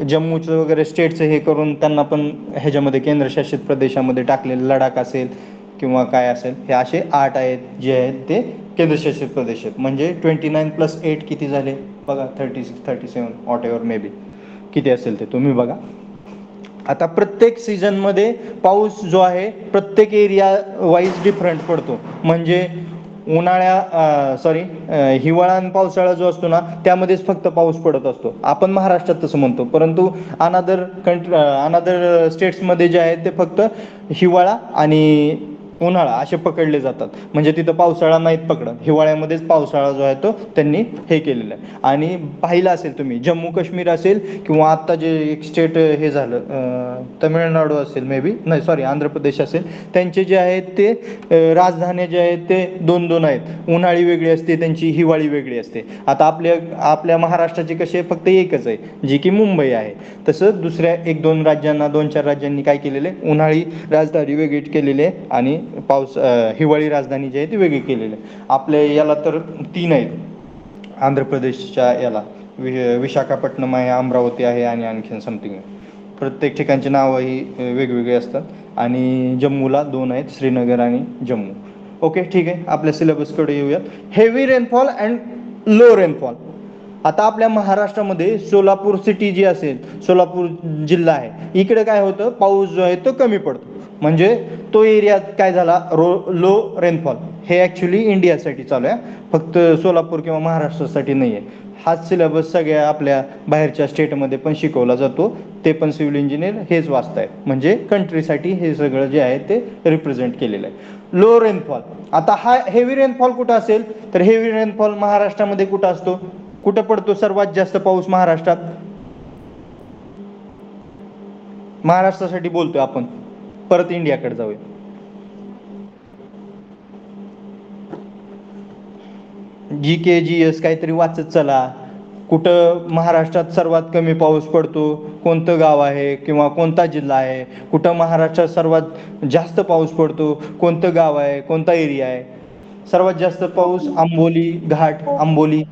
जम्मूचं वगैरे स्टेटचं हे करून त्यांना पण ह्याच्यामध्ये केंद्रशासित प्रदेशामध्ये टाकलेलं लडाख असेल किंवा काय असेल. हे असे 8 आहेत जे आहेत ते केंद्रशासित प्रदेश आहेत. म्हणजे 29 + 8 किती झाले बघा? 36, 37 वॉट एव्हर मे बी. किती असेल ते तुम्ही बघा. आता प्रत्येक सीझनमध्ये पाऊस जो आहे प्रत्येक एरिया वाईज डिफरंट पडतो. म्हणजे हिवाळा आणि पावसाळा जो असतो ना त्यामध्येच फक्त पाऊस पडत असतो. आपण महाराष्ट्रात तसं म्हणतो, परंतु अनादर स्टेट्समध्ये जे आहे ते फक्त हिवाळा आणि उन्हाळा असे पकडले जातात. म्हणजे तिथं पावसाळा नाहीत पकडत, हिवाळ्यामध्येच पावसाळा जो आहे तो त्यांनी हे केलेला आहे. आणि पाहिलं असेल तुम्ही जम्मू काश्मीर असेल किंवा आत्ता जे एक स्टेट हे झालं तमिळनाडू असेल मे बी, नाही सॉरी आंध्र प्रदेश असेल, त्यांचे जे आहेत ते राजधान्या जे आहेत ते 2-2 आहेत. उन्हाळी वेगळी असते त्यांची, हिवाळी वेगळी असते. आता आपल्या महाराष्ट्राची कशी आहे फक्त एकच आहे जी की मुंबई आहे. तसं दुसऱ्या 1-2 राज्यांना 2-4 राज्यांनी काय केलेलं आहे, उन्हाळी राजधानी वेगळी केलेली आहे आणि हिवाळी राजधानी जी आहे ती वेगळी केलेली आहे. आपल्या याला तर 3 आहेत. आंध्र प्रदेशच्या याला विशाखापट्टणम आहे, अमरावती आहे आणि आणखीन समथिंग आहे. प्रत्येक ठिकाणची नावं ही वेगवेगळी असतात. आणि जम्मूला 2 आहेत, श्रीनगर आणि जम्मू. ओके ठीक आहे, आपल्या सिलेबसकडे येऊयात. Heavy rainfall and low rainfall. आता आपल्या महाराष्ट्रामध्ये सोलापूर सिटी जी असेल, सोलापूर जिल्हा आहे, इकडे काय होतं पाऊस जो आहे तो कमी पडतो. म्हणजे तो एरिया काय झाला लो रेनफॉल. हे ॲक्च्युली इंडियासाठी चालू आहे, फक्त सोलापूर किंवा महाराष्ट्रासाठी नाही आहे. हाच सिलेबस सगळ्या आपल्या बाहेरच्या स्टेटमध्ये पण शिकवला जातो. ते पण सिव्हिल इंजिनियर हेच वाचतायत. म्हणजे कंट्रीसाठी हे सगळं जे आहे ते रिप्रेझेंट केलेलं आहे. लो रेनफॉल, आता हा हेवी रेनफॉल कुठं असेल तर हेवी रेनफॉल महाराष्ट्रामध्ये कुठं असतो, कुठं पडतो सर्वात जास्त पाऊस महाराष्ट्रात? महाराष्ट्रासाठी बोलतोय आपण, परत इंडियाकडे जाऊया. GK GS काहीतरी वाचत चला. कुठं महाराष्ट्रात सर्वात कमी पाऊस पडतो, कोणतं गाव आहे किंवा कोणता जिल्हा आहे, कुठं महाराष्ट्रात सर्वात जास्त पाऊस पडतो, कोणतं गाव आहे, कोणता एरिया आहे. सर्वात जास्त पाऊस आंबोली घाट, आंबोली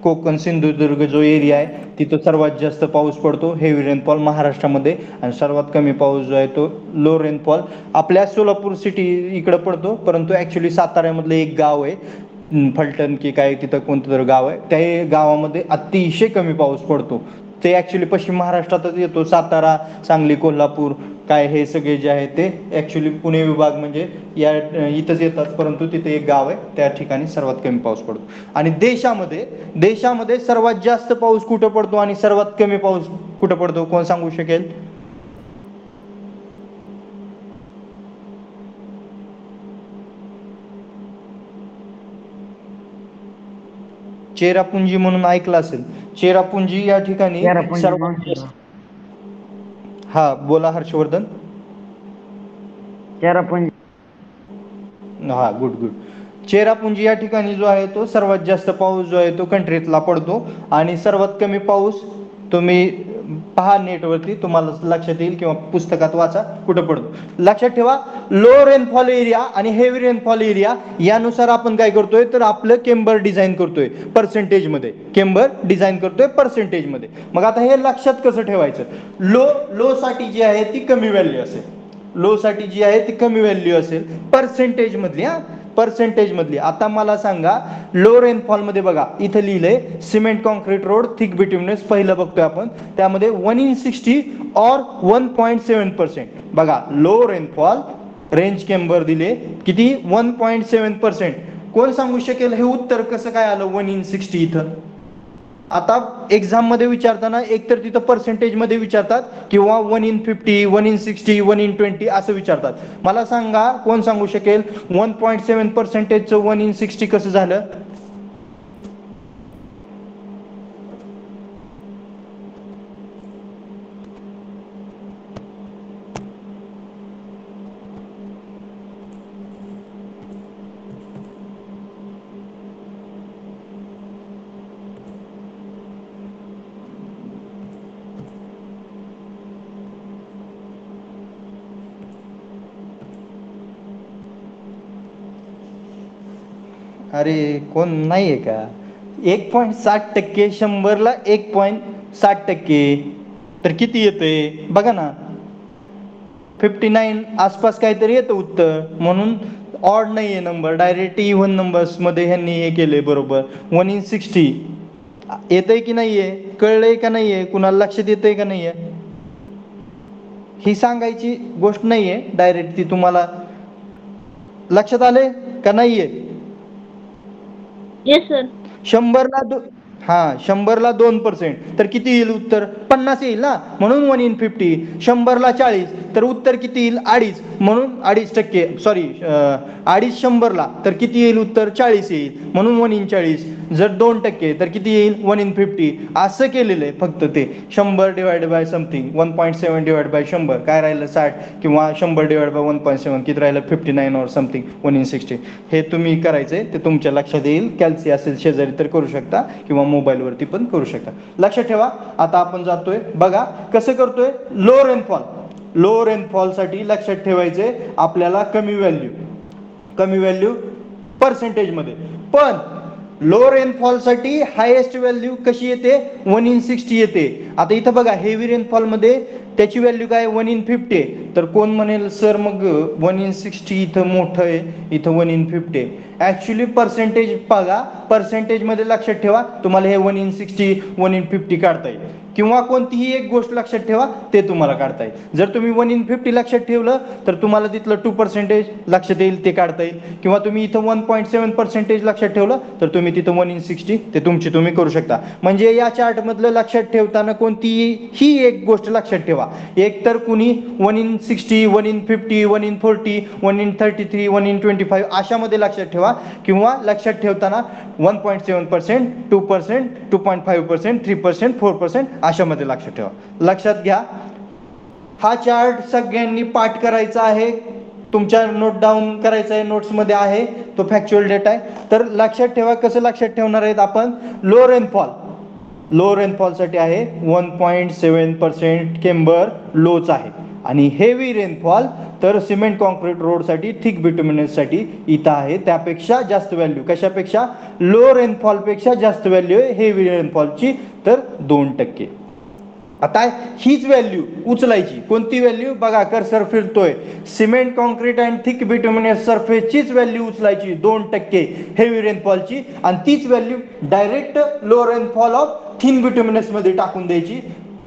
कोकण सिंधुदुर्ग जो एरिया आहे तिथं सर्वात जास्त पाऊस पडतो, हेवी रेनफॉल महाराष्ट्रामध्ये. आणि सर्वात कमी पाऊस जो आहे तो लो रेनफॉल आपल्या सोलापूर सिटी इकडं पडतो, परंतु ॲक्च्युली साताऱ्यामधलं एक गाव आहे फलटण की काय, तिथं कोणतं तरी गाव आहे, त्या गावामध्ये अतिशय कमी पाऊस पडतो. ते ॲक्च्युली पश्चिम महाराष्ट्रातच येतो. सातारा, सांगली, कोल्हापूर काय हे सगळे जे आहे ते ॲक्च्युली पुणे विभाग म्हणजे या इथंच येतात, परंतु तिथे एक गाव आहे त्या ठिकाणी सर्वात कमी पाऊस पडतो. आणि देशामध्ये सर्वात जास्त पाऊस कुठं पडतो आणि सर्वात कमी पाऊस कुठं पडतो, कोण सांगू शकेल? चेरापुंजी म्हणून ऐकलं असेल. चेरापुंजी या ठिकाणी सर्वात, हा बोला हर्षवर्धन. चेरापुंजी, हा गुड. चेरापुंजी या ठिकाणी जो आहे तो सर्वात जास्त पाऊस जो आहे तो कंट्रीतला पडतो. आणि सर्वात कमी पाऊस तुम्ही पहा नेटवरती, तुम्हाला लक्षात येईल किंवा पुस्तकात वाचा कुठं पडतो. लक्षात ठेवा, लो रेनफॉल एरिया आणि हेवी रेनफॉल एरिया यानुसार आपण काय करतोय तर आपलं केम्बर डिझाईन करतोय पर्सेंटेजमध्ये, पर्सेंटेजमध्ये. मग आता हे लक्षात कसं ठेवायचं, लो साठी जी आहे ती कमी व्हॅल्यू असेल, लो साठी जी आहे ती कमी व्हॅल्यू असेल पर्सेंटेज मधली. आता मला सांगा लो रेनफॉल मध्ये बघा इथं लिहिलंय सिमेंट कॉन्क्रीट रोड थिक बिट्युमिनस, पहिलं बघतोय आपण त्यामध्ये 1/60 और 1.7%. बघा लो रेनफॉल रेंज केम्बर दिले किती, 1.7%. कोण सांगू शकेल हे उत्तर कसं काय आलं 1/60 इथं? आता एक्झाम मध्ये विचारताना एकतर तिथं पर्सेंटेज मध्ये विचारतात किंवा 1/50, 1/60, 1/20 असं विचारतात. मला सांगा कोण सांगू शकेल 1.7%चं 1/60 कसं झालं? अरे कोण नाहीये का? 1.60%, 100ला 1.60%, तर किती येतंय बघा ना, 59 आसपास काहीतरी येतं उत्तर. म्हणून ऑड नाहीये नंबर, डायरेक्ट इव्हन नंबर्स मध्ये ह्यांनी हे केलंय बरोबर. 1/60 येतंय की नाहीये, कळलंय का नाहीये, कुणाला लक्षात येतंय का नाहीये ही सांगायची गोष्ट नाहीये, डायरेक्ट ती तुम्हाला लक्षात आले का नाहीये? Yes sir. 100ला 2% तर किती येईल उत्तर? 50 येईल ना, म्हणून 1/50. 100ला 40 तर उत्तर किती येईल? 2.5, म्हणून 2.5%. सॉरी 2.5 100ला तर किती येईल उत्तर? 40 येईल, म्हणून 1/40. जर 2% तर किती येईल? 1/50. असं केलेलं आहे फक्त ते 100 divide by something 1.7 divide by 100 काय राहिलं 60, किंवा 100 डिवाइड बाय 1.7 किती राहिलं 59 और समथिंग 1/60. हे तुम्ही करायचंय, ते तुमच्या लक्षात येईल. कॅल्सी असेल शेजारी तर करू शकता किंवा मोबाईल वरती पण करू शकता. लक्षात ठेवा. आता आपण जातोय बघा कसं करतोय. लो रेनफॉल साठी लक्षात ठेवायचे आपल्याला कमी व्हॅल्यू पर्सेंटेज मध्ये, पण लो रेनफॉल साठी हायेस्ट व्हॅल्यू कशी येते? 1/60 येते. आता इथं बघा हेवी रेनफॉल मध्ये त्याची व्हॅल्यू काय 1/50 आहे. तर कोण म्हणेल सर मग 1/60 इथं मोठं आहे, इथं 1/50 आहे. ऍक्च्युली पर्सेंटेज बघा, पर्सेंटेज मध्ये लक्षात ठेवा तुम्हाला हे 1/60 1/50 काढता येईल. किंवा कोणतीही एक गोष्ट लक्षात ठेवा, ते तुम्हाला काढता येईल. जर तुम्ही 1 in 50 लक्षात ठेवलं तर तुम्हाला तिथलं 2% लक्षात येईल, ते काढता येईल. किंवा तुम्ही इथं 1.7% लक्षात ठेवलं तर तुम्ही तिथं 1 in 60 ते तुमची तुम्ही करू शकता. म्हणजे या चार्टमधलं लक्षात ठेवताना कोणतीही एक गोष्ट लक्षात ठेवा. एक तर कुणी 1 in 60, 1 in 50, 1 in 40, 1 in 33, 1 in 25 अशामध्ये लक्षात ठेवा. किंवा लक्षात ठेवताना 1.7%, 2%, 2.5%, 3%, 4% अशामध्ये लक्षात ठेवा. लक्षात घ्या, हा चार्ट सगळ्यांनी पाठ करायचा आहे, तुमच्या नोट डाऊन करायचा आहे, नोट्समध्ये आहे, तो फॅक्च्युअल डेटा आहे. तर लक्षात ठेवा, कसं लक्षात ठेवणार आहेत आपण. लो रेनफॉलसाठी आहे 1.7% केम्बर लोच आहे. आणि हेवी रेनफॉल तर सिमेंट कॉन्क्रीट रोडसाठी, थिक बिटुमिनससाठी इथं आहे त्यापेक्षा जास्त व्हॅल्यू. कशापेक्षा? लो रेनफॉलपेक्षा जास्त व्हॅल्यू आहे हेवी रेनफॉलची, तर 2%. आता हीच व्हॅल्यू उचलायची. कोणती व्हॅल्यू? बघा कर्सर फिरतोय, cement concrete and thick bituminous सरफेसचीच व्हॅल्यू उचलायची 2% हेवी रेनफॉलची, आणि तीच value direct low rainfall of thin bituminous मध्ये टाकून द्यायची.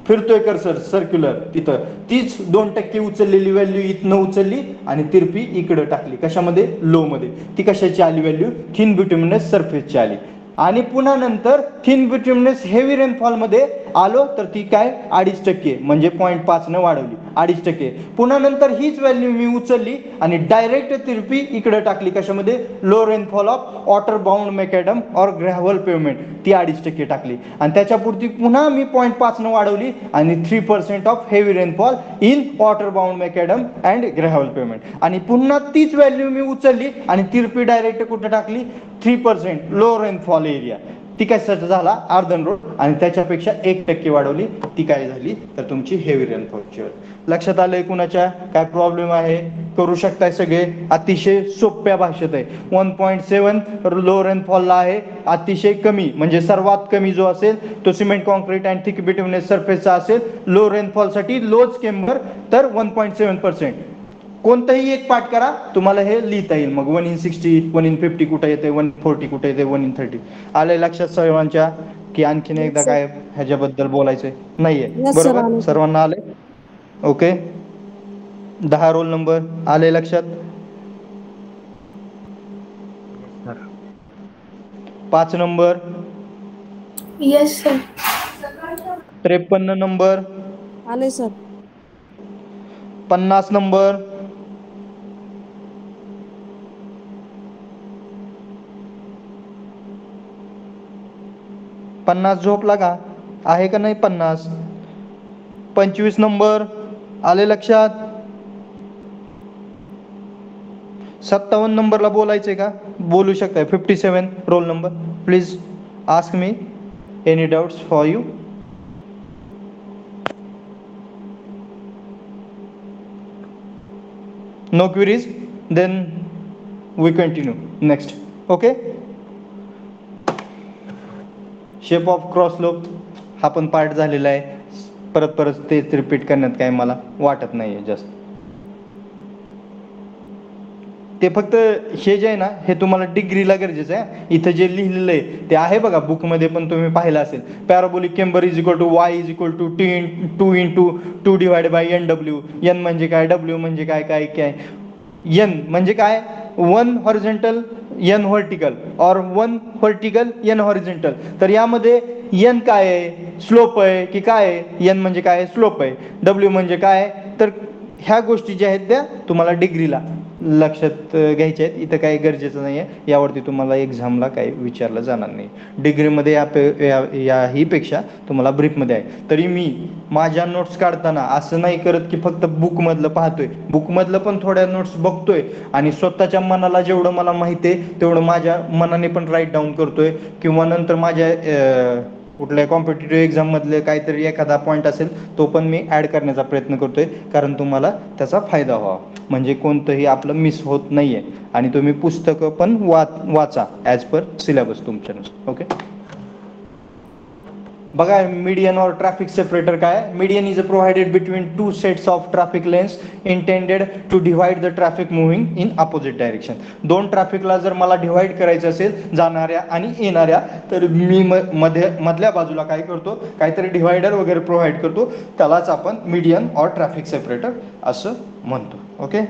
फिरतोय कर्सर सर्क्युलर तिथं, तीच 2% उचललेली व्हॅल्यू इथनं उचलली आणि तिरपी इकडं टाकली. कशामध्ये? लो मध्ये. ती कशाची आली व्हॅल्यू? थिन बिटुमिनस सरफेसची आली. आणि पुन्हा नंतर थिन बिटुमिनस हेवी रेनफॉल मध्ये आलो तर ती काय? 2.5% म्हणजे 0.5 न वाढवली 2.5%. पुन्हा नंतर हीच व्हॅल्यू मी उचलली आणि डायरेक्ट तिरपी इकडे टाकली. कशामध्ये? Low rainfall of water bound macadam or gravel pavement, ती 2.5% टाकली. आणि त्याच्यापुरती पुन्हा मी 0.5 न वाढवली आणि 3% of heavy rainfall in water bound macadam and gravel pavement. आणि पुन्हा तीच व्हॅल्यू मी उचलली आणि तिरपी डायरेक्ट कुठे टाकली? 3% लो रेनफॉल एरिया. ती कशाचा झाला? Earthen road. आणि त्याच्यापेक्षा 1% वाढवली, ती काय झाली? तर तुमची हेवी रेनफॉलची. लक्षात आलंय कुणाच्या? काय प्रॉब्लेम आहे? करू शकताय सगळे, अतिशय सोप्या भाषेत आहे. 1.7 लो रेनफॉलला आहे, अतिशय कमी म्हणजे सर्वात कमी जो असेल तो cement concrete and thick bituminous सरफेसचा असेल. लो रेनफॉलसाठी लोच केम्बर तर 1.7%. कोणतंही एक पाठ करा, तुम्हाला हे लिहिता येईल. मग 1 in 60, 1 in 50 कुठे येते, 1 in 40 कुठे येते, 1 in 30. आलंय लक्षात सर्वांच्या? की आणखीन एकदा काय ह्याच्याबद्दल बोलायचंय? नाहीये, बरोबर? सर्वांना आलंय? ओके. 10 रोल नंबर आले लक्षात? 5 नंबर, येस सर. 53 नंबर, आले सर. 50 नंबर, 50 झोपला का? आहे का नाही 50? 25 नंबर आले लक्षात? 57 नंबरला बोलायचंय का? बोलू शकताय. 57 roll number, please ask me any doubts for you. No queries? Then we continue next. Okay. Shape of cross lobe हा पण पार्ट झालेला आहे. परत तेच रिपीट करण्यात काय मला वाटत नाहीये जास्त. ते फक्त हे जे आहे ना, हे तुम्हाला डिग्रीला गरजेचं आहे. इथं जे लिहिलेलं आहे ते आहे बघा, बुकमध्ये पण तुम्ही पाहिलं असेल. Parabolic camber is equal to y is equal to 2 into 2 divided by NW. N म्हणजे काय, डब्ल्यू म्हणजे काय, काय काय एन म्हणजे काय? 1 हॉरिझॉन्टल एन व्हर्टिकल और 1 व्हर्टिकल एन हॉरिझॉन्टल. तर यामध्ये एन काय आहे? स्लोप आहे की काय आहे? एन म्हणजे काय? स्लोप आहे. डब्ल्यू म्हणजे काय? तर ह्या गोष्टी ज्या आहेत त्या तुम्हाला डिग्रीला लक्षात घ्यायचे आहेत. इथं काही गरजेचं नाही आहे, यावरती तुम्हाला एक्झामला काही विचारलं जाणार नाही. डिग्रीमध्ये याहीपेक्षा तुम्हाला ब्रीफमध्ये आहे. तरी मी माझ्या नोट्स काढताना असं नाही करत की फक्त बुकमधलं पाहतोय, बुकमधलं पण थोड्या नोट्स बघतोय आणि स्वतःच्या मनाला जेवढं मला माहिती आहे तेवढं माझ्या मनाने पण राईट डाऊन करतोय. किंवा नंतर माझ्या कुठल्या कॉम्पिटेटिव्ह एक्झाम मधले काहीतरी एखादा पॉईंट असेल तो पण मी ॲड करण्याचा प्रयत्न करतोय, कारण तुम्हाला त्याचा फायदा व्हावा. म्हणजे कोणतंही आपलं मिस होत नाहीये. आणि तुम्ही पुस्तकं पण वाचा ॲज पर सिलेबस तुमच्यानुसार. ओके. बघा मीडियन और ट्रॅफिक सेपरेटर काय, median is provided between two sets of traffic lanes intended to divide the traffic moving in opposite direction. दोन ट्रॅफिकला जर मला डिव्हाइड करायचं असेल जाणाऱ्या आणि येणाऱ्या, तर मी मधल्या बाजूला काय करतो, काहीतरी डिव्हायडर वगैरे प्रोव्हाइड करतो, त्यालाच आपण मीडियन और ट्रॅफिक सेपरेटर असं म्हणतो. Okay.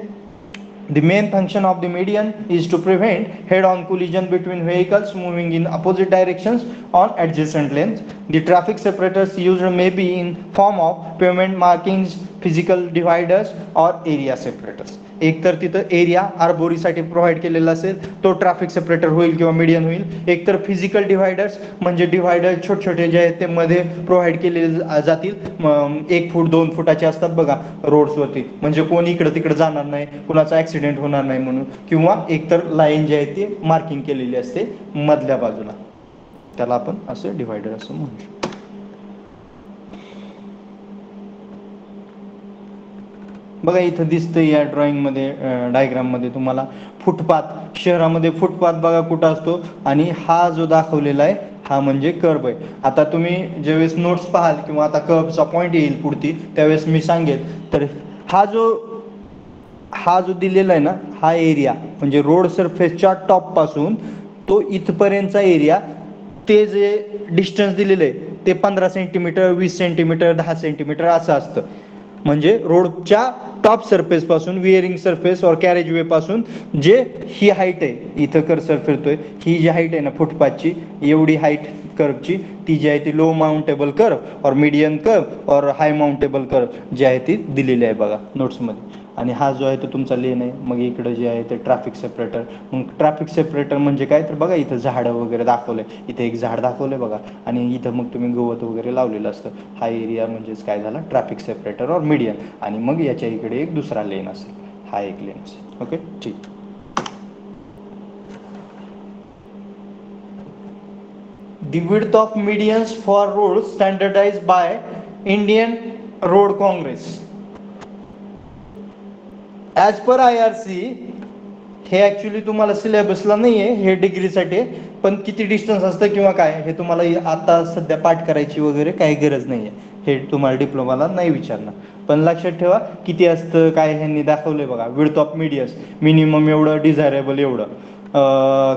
The main function of the median is to prevent head-on collision between vehicles moving in opposite directions on adjacent lanes. The traffic separators used may be in form of pavement markings, physical dividers or area separators. एक तर तिथं area आर्बोरीसाठी provide केलेला असेल तो traffic separator होईल किंवा median होईल. एक तर फिजिकल डिव्हायडर्स म्हणजे डिव्हायडर छोटे छोटे जे आहेत ते मध्ये प्रोव्हाइड केलेले जातील, 1 फूट 2 फुटाचे असतात बघा रोड्सवरती, म्हणजे कोणी इकडं तिकडे जाणार नाही, कुणाचा ऍक्सिडेंट होणार नाही म्हणून. किंवा एक तर लाईन जी आहे ती मार्किंग केलेली असते मधल्या बाजूला, त्याला आपण असं डिव्हायडर असं म्हणू शकतो. बघा इथं दिसतं या ड्रॉइंग मध्ये, डायग्राम मध्ये तुम्हाला फुटपाथ, शहरामध्ये फुटपाथ बघा कुठं असतो, आणि हा जो दाखवलेला आहे हा म्हणजे कर्ब आहे. आता तुम्ही ज्यावेळेस नोट्स पाहाल किंवा आता कर्बचा पॉईंट येईल पुढती त्यावेळेस मी सांगेल, तर हा जो दिलेला आहे ना हा एरिया म्हणजे रोड सरफेसच्या टॉप पासून तो इथपर्यंतचा एरिया, ते जे डिस्टन्स दिलेलं आहे ते 15 सेंटीमीटर 20 सेंटीमीटर 10 सेंटीमीटर असं असतं. म्हणजे रोडच्या टॉप सरफेस पासून विअरिंग सरफेस और कॅरेज वे पासून जे ही हाईट आहे, इथं कर्सर फिरतोय, ही जी हाईट आहे ना फुटपाथची, एवढी हाईट कर्वची ती जी आहे ती लो माउंटेबल कर्व और मीडियम कर्व और हाय माउंटेबल कर्व जी आहे ती दिलेली आहे बघा नोट्समध्ये. आणि हा जो आहे तो तुमचा लेन आहे. मग इकडं जे आहे ते ट्रॅफिक सेपरेटर. मग ट्रॅफिक सेपरेटर म्हणजे काय, तर बघा इथं झाडं वगैरे दाखवलंय, इथे एक झाड दाखवलंय बघा, आणि इथं मग तुम्ही गवत वगैरे लावलेलं असतं. हा एरिया म्हणजेच काय झाला ट्रॅफिक सेपरेटर और मीडियन. आणि मग याच्या इकडे एक दुसरा लेन असेल, हा एक लेन असेल. ओके ठीक. The width of medians for roads standardized by Indian Road Congress. As per IRC, हे ऍक्च्युली तुम्हाला सिलेबसला नाही आहे, हे डिग्रीसाठी, पण किती डिस्टन्स असतं किंवा काय हे तुम्हाला आता सध्या पाठ करायची वगैरे काही गरज नाही आहे, हे तुम्हाला डिप्लोमाला नाही विचारणार. पण लक्षात ठेवा किती असतं काय ह्यांनी दाखवलंय बघा. विड्थ ऑफ मीडियस मिनिमम एवढं, डिझायरेबल एवढं,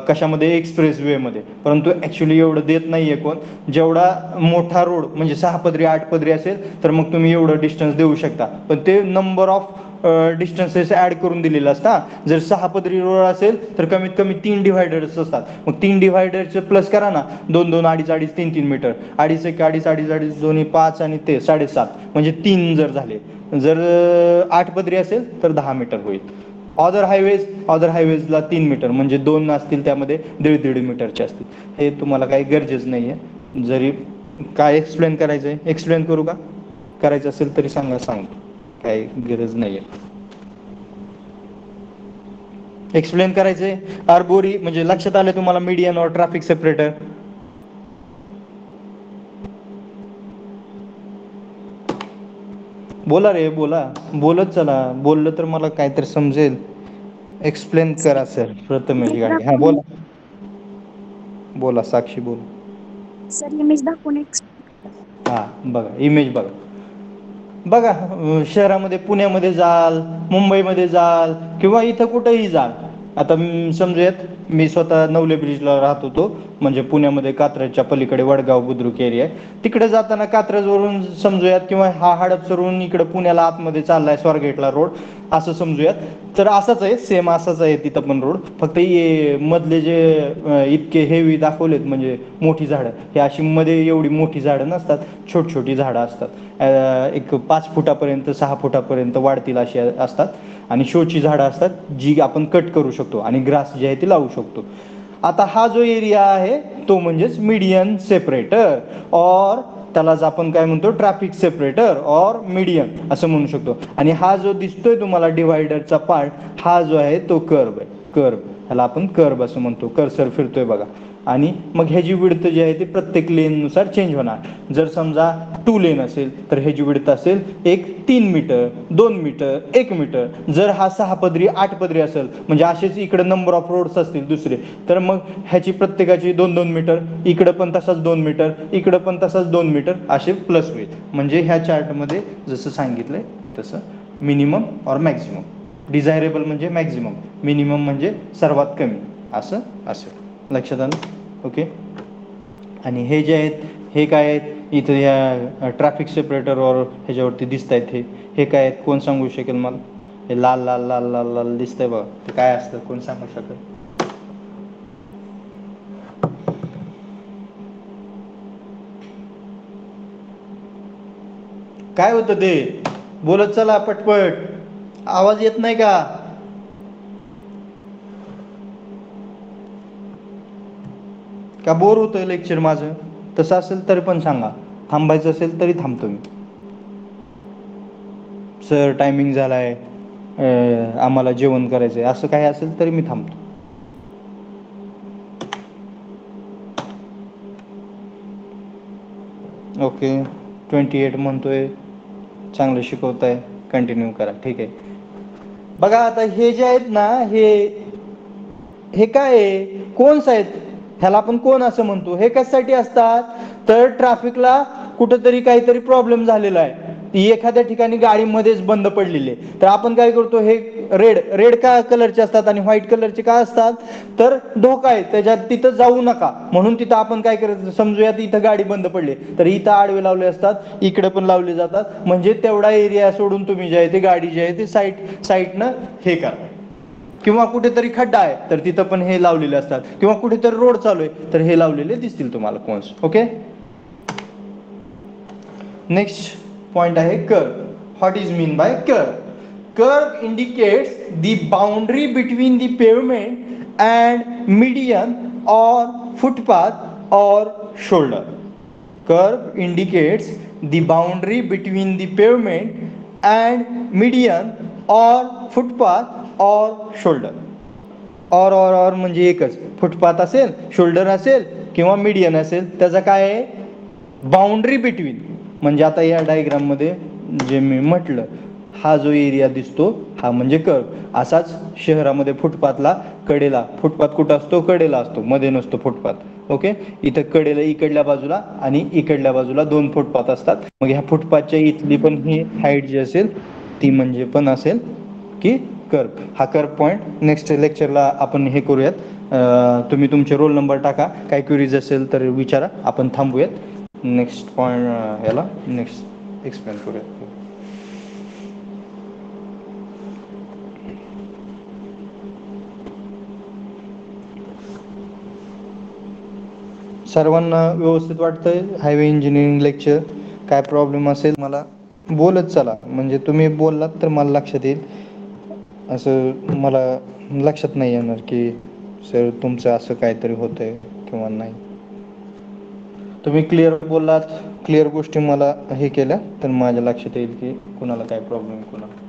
कशामध्ये एक्सप्रेस वे मध्ये, परंतु ऍक्च्युली एवढं देत नाहीये कोण. जेवढा मोठा रोड म्हणजे 6 पदरी 8 पदरी असेल तर मग तुम्ही एवढं डिस्टन्स देऊ शकता, पण ते नंबर ऑफ डिस्टन्सेस ऍड करून दिलेलं असतात. जर 6 पदरी रोड असेल तर कमीत कमी 3 डिव्हायडर्स असतात. मग 3 डिव्हायडरचे प्लस करा ना, 2 2 2.5 2.5 3 3 मीटर, 2.5 1 2.5 2.5 2.5 दोन्ही 5 आणि ते 7.5 म्हणजे 3 जर झाले. जर 8 पदरी असेल तर 10 मीटर होईल. अदर हायवेजला 3 मीटर म्हणजे 2 असतील त्यामध्ये 1.5 मीटरचे असतील. हे तुम्हाला काही गरजेच नाही आहे. जरी काय एक्सप्लेन करायचं आहे, एक्सप्लेन करू का, करायचं असेल तरी सांगतो, काही गरज नाही आहे. एक्सप्लेन करायचंय. आर्बोरी म्हणजे लक्षात आलं तुम्हाला मीडियन और ट्रॅफिक सेपरेटर. बोला रे बोला, बोलत चला, बोललं तर मला काहीतरी समजेल. एक्सप्लेन करा सर प्रथमेश गाडगे. हा बोला बोला साक्षी बोल. सर इमेज दाखवून हा बघा इमेज बघा शहरामध्ये पुण्यामध्ये जाल, मुंबईमध्ये जाल किंवा इथं कुठेही जाल. आता समजूयात मी स्वतः नवले ब्रिजला राहत होतो, म्हणजे पुण्यामध्ये कात्रजच्या पलीकडे वडगाव बुद्रुक एरिया आहे. तिकडे जाताना कात्रजवरून समजूयात किंवा हा हडपसरून इकडे पुण्याला आतमध्ये चाललाय स्वारगेटला रोड असं समजूयात, तर असंच आहे, सेम असंच आहे तिथं पण रोड. फक्त मधले जे इतके हेवी दाखवलेत म्हणजे मोठी झाडं, हे अशी मध्ये एवढी मोठी झाडं नसतात, छोटी छोटी झाडं असतात. एक 5 फुटापर्यंत 6 फुटापर्यंत वाढतील अशी असतात. आणि शोची झाडं असतात जी आपण कट करू शकतो, आणि ग्रास जे आहे ते लावू शकतो. आता हा जो एरिया आहे तो म्हणजेच मीडियन सेपरेटर, और त्यालाच आपण काय म्हणतो ट्रॅफिक सेपरेटर और मीडियन असं म्हणू शकतो. आणि हा जो दिसतोय तुम्हाला डिव्हायडरचा पार्ट, हा जो आहे तो कर्व आहे. कर्व ह्याला आपण कर्व असं म्हणतो, कर्सर फिरतोय बघा. आणि मग ह्याची विड्थ जी आहे ती प्रत्येक लेननुसार चेंज होणार. जर समजा 2 लेन असेल तर ह्याची विड्थ असेल एक 3 मीटर, 2 मीटर, 1 मीटर. जर हा 6 पदरी 8 पदरी असेल, म्हणजे असेच इकडे नंबर ऑफ रोड्स असतील दुसरे, तर मग ह्याची प्रत्येकाची 2-2 मीटर, इकडं पण तसाच 2 मीटर, इकडं पण तसाच 2 मीटर असे प्लस होईल. म्हणजे ह्या चार्टमध्ये जसं सांगितलंय तसं मिनिमम और मॅक्झिमम. डिझायरेबल म्हणजे मॅक्झिमम, मिनिमम म्हणजे सर्वात कमी, असं असेल. लक्षात आलं? ओके. आणि हे जे आहेत हे काय आहेत इथं या ट्रॅफिक सेपरेटरवर ह्याच्यावरती दिसत आहेत. हे काय आहेत कोण सांगू शकेल मला? हे लाल लाल लाल लाल लाल दिसतंय बघा, ते काय असतं कोण सांगू शकेल? काय होतं ते? बोलत चला पटपट, आवाज येत नाही का? का बोर होतंय लेक्चर माझं? तसं असेल तरी पण सांगा, थांबायचं असेल तरी थांबतो मी. सर टायमिंग झालाय, आम्हाला जेवण करायचंय, असं काही असेल तरी मी थांबतो. ओके. 28 म्हणतोय, चांगलं शिकवताय, कंटिन्यू करा. ठीक आहे. बघा आता हे जे आहेत ना, हे काय आहे, कोन्स आहेत. ह्याला आपण कोन असं म्हणतो. हे कशासाठी असतात? तर ट्रॅफिकला कुठंतरी काहीतरी प्रॉब्लेम झालेला आहे, ती एखाद्या ठिकाणी गाडी मध्येच बंद पडलेली आहे, तर आपण काय करतो, हे रेड का कलरचे असतात आणि व्हाईट कलरचे का असतात? तर धोका आहे त्याच्यात, तिथं जाऊ नका म्हणून तिथं आपण काय करायचं, समजूयात इथं गाडी बंद पडली तर इथं आडवे लावले असतात, इकडे पण लावले जातात, म्हणजे तेवढा एरिया सोडून तुम्ही जे आहे ते गाडी जी आहे ते साईडनं हे करा. किंवा कुठेतरी खड्डा आहे तर तिथं पण हे लावलेले असतात, किंवा कुठेतरी रोड चालू आहे तर हे लावलेले दिसतील तुम्हाला कोन्स. ओके. नेक्स्ट पॉइंट आहे curve. What is mean by curve? Curve indicates the boundary between the pavement and median or footpath or shoulder. Curve indicates the boundary between the pavement and median or footpath or shoulder. और म्हणजे एकच, footpath असेल, shoulder असेल किंवा median असेल, त्याचा काय आहे बाउंड्री बिटवीन. म्हणजे आता या डायग्राम मध्ये जे मी म्हटलं, हा जो एरिया दिसतो हा म्हणजे कर्व. असाच शहरामध्ये फुटपाथला कडेला, फुटपाथ कुठं असतो? कडेला असतो, मध्ये नसतो फुटपाथ. ओके. इथं कडेला इकडल्या बाजूला आणि इकडल्या बाजूला 2 फुटपाथ असतात. मग ह्या फुटपाथच्या इथली पण ही हाईट जी असेल ती म्हणजे पण असेल की कर्व. हा कर्व पॉईंट नेक्स्ट लेक्चरला आपण हे करूयात. तुम्ही तुमचे रोल नंबर टाका, काय क्वेरीज असेल तर विचारा, आपण थांबूयात. नेक्स्ट पॉईंट याला नेक्स्ट एक्सप्लेन करूयात. सर्वांना व्यवस्थित वाटतंय हायवे इंजिनिअरिंग लेक्चर? काय प्रॉब्लेम असेल मला बोलत चला, म्हणजे तुम्ही बोललात तर मला लक्षात येईल. असं मला लक्षात नाही येणार की सर तुमचं असं काहीतरी होतंय किंवा नाही. तुम्ही क्लिअर बोललात, क्लिअर गोष्टी मला हे केल्या तर माझ्या लक्षात येईल की कुणाला काय प्रॉब्लेम कुणाला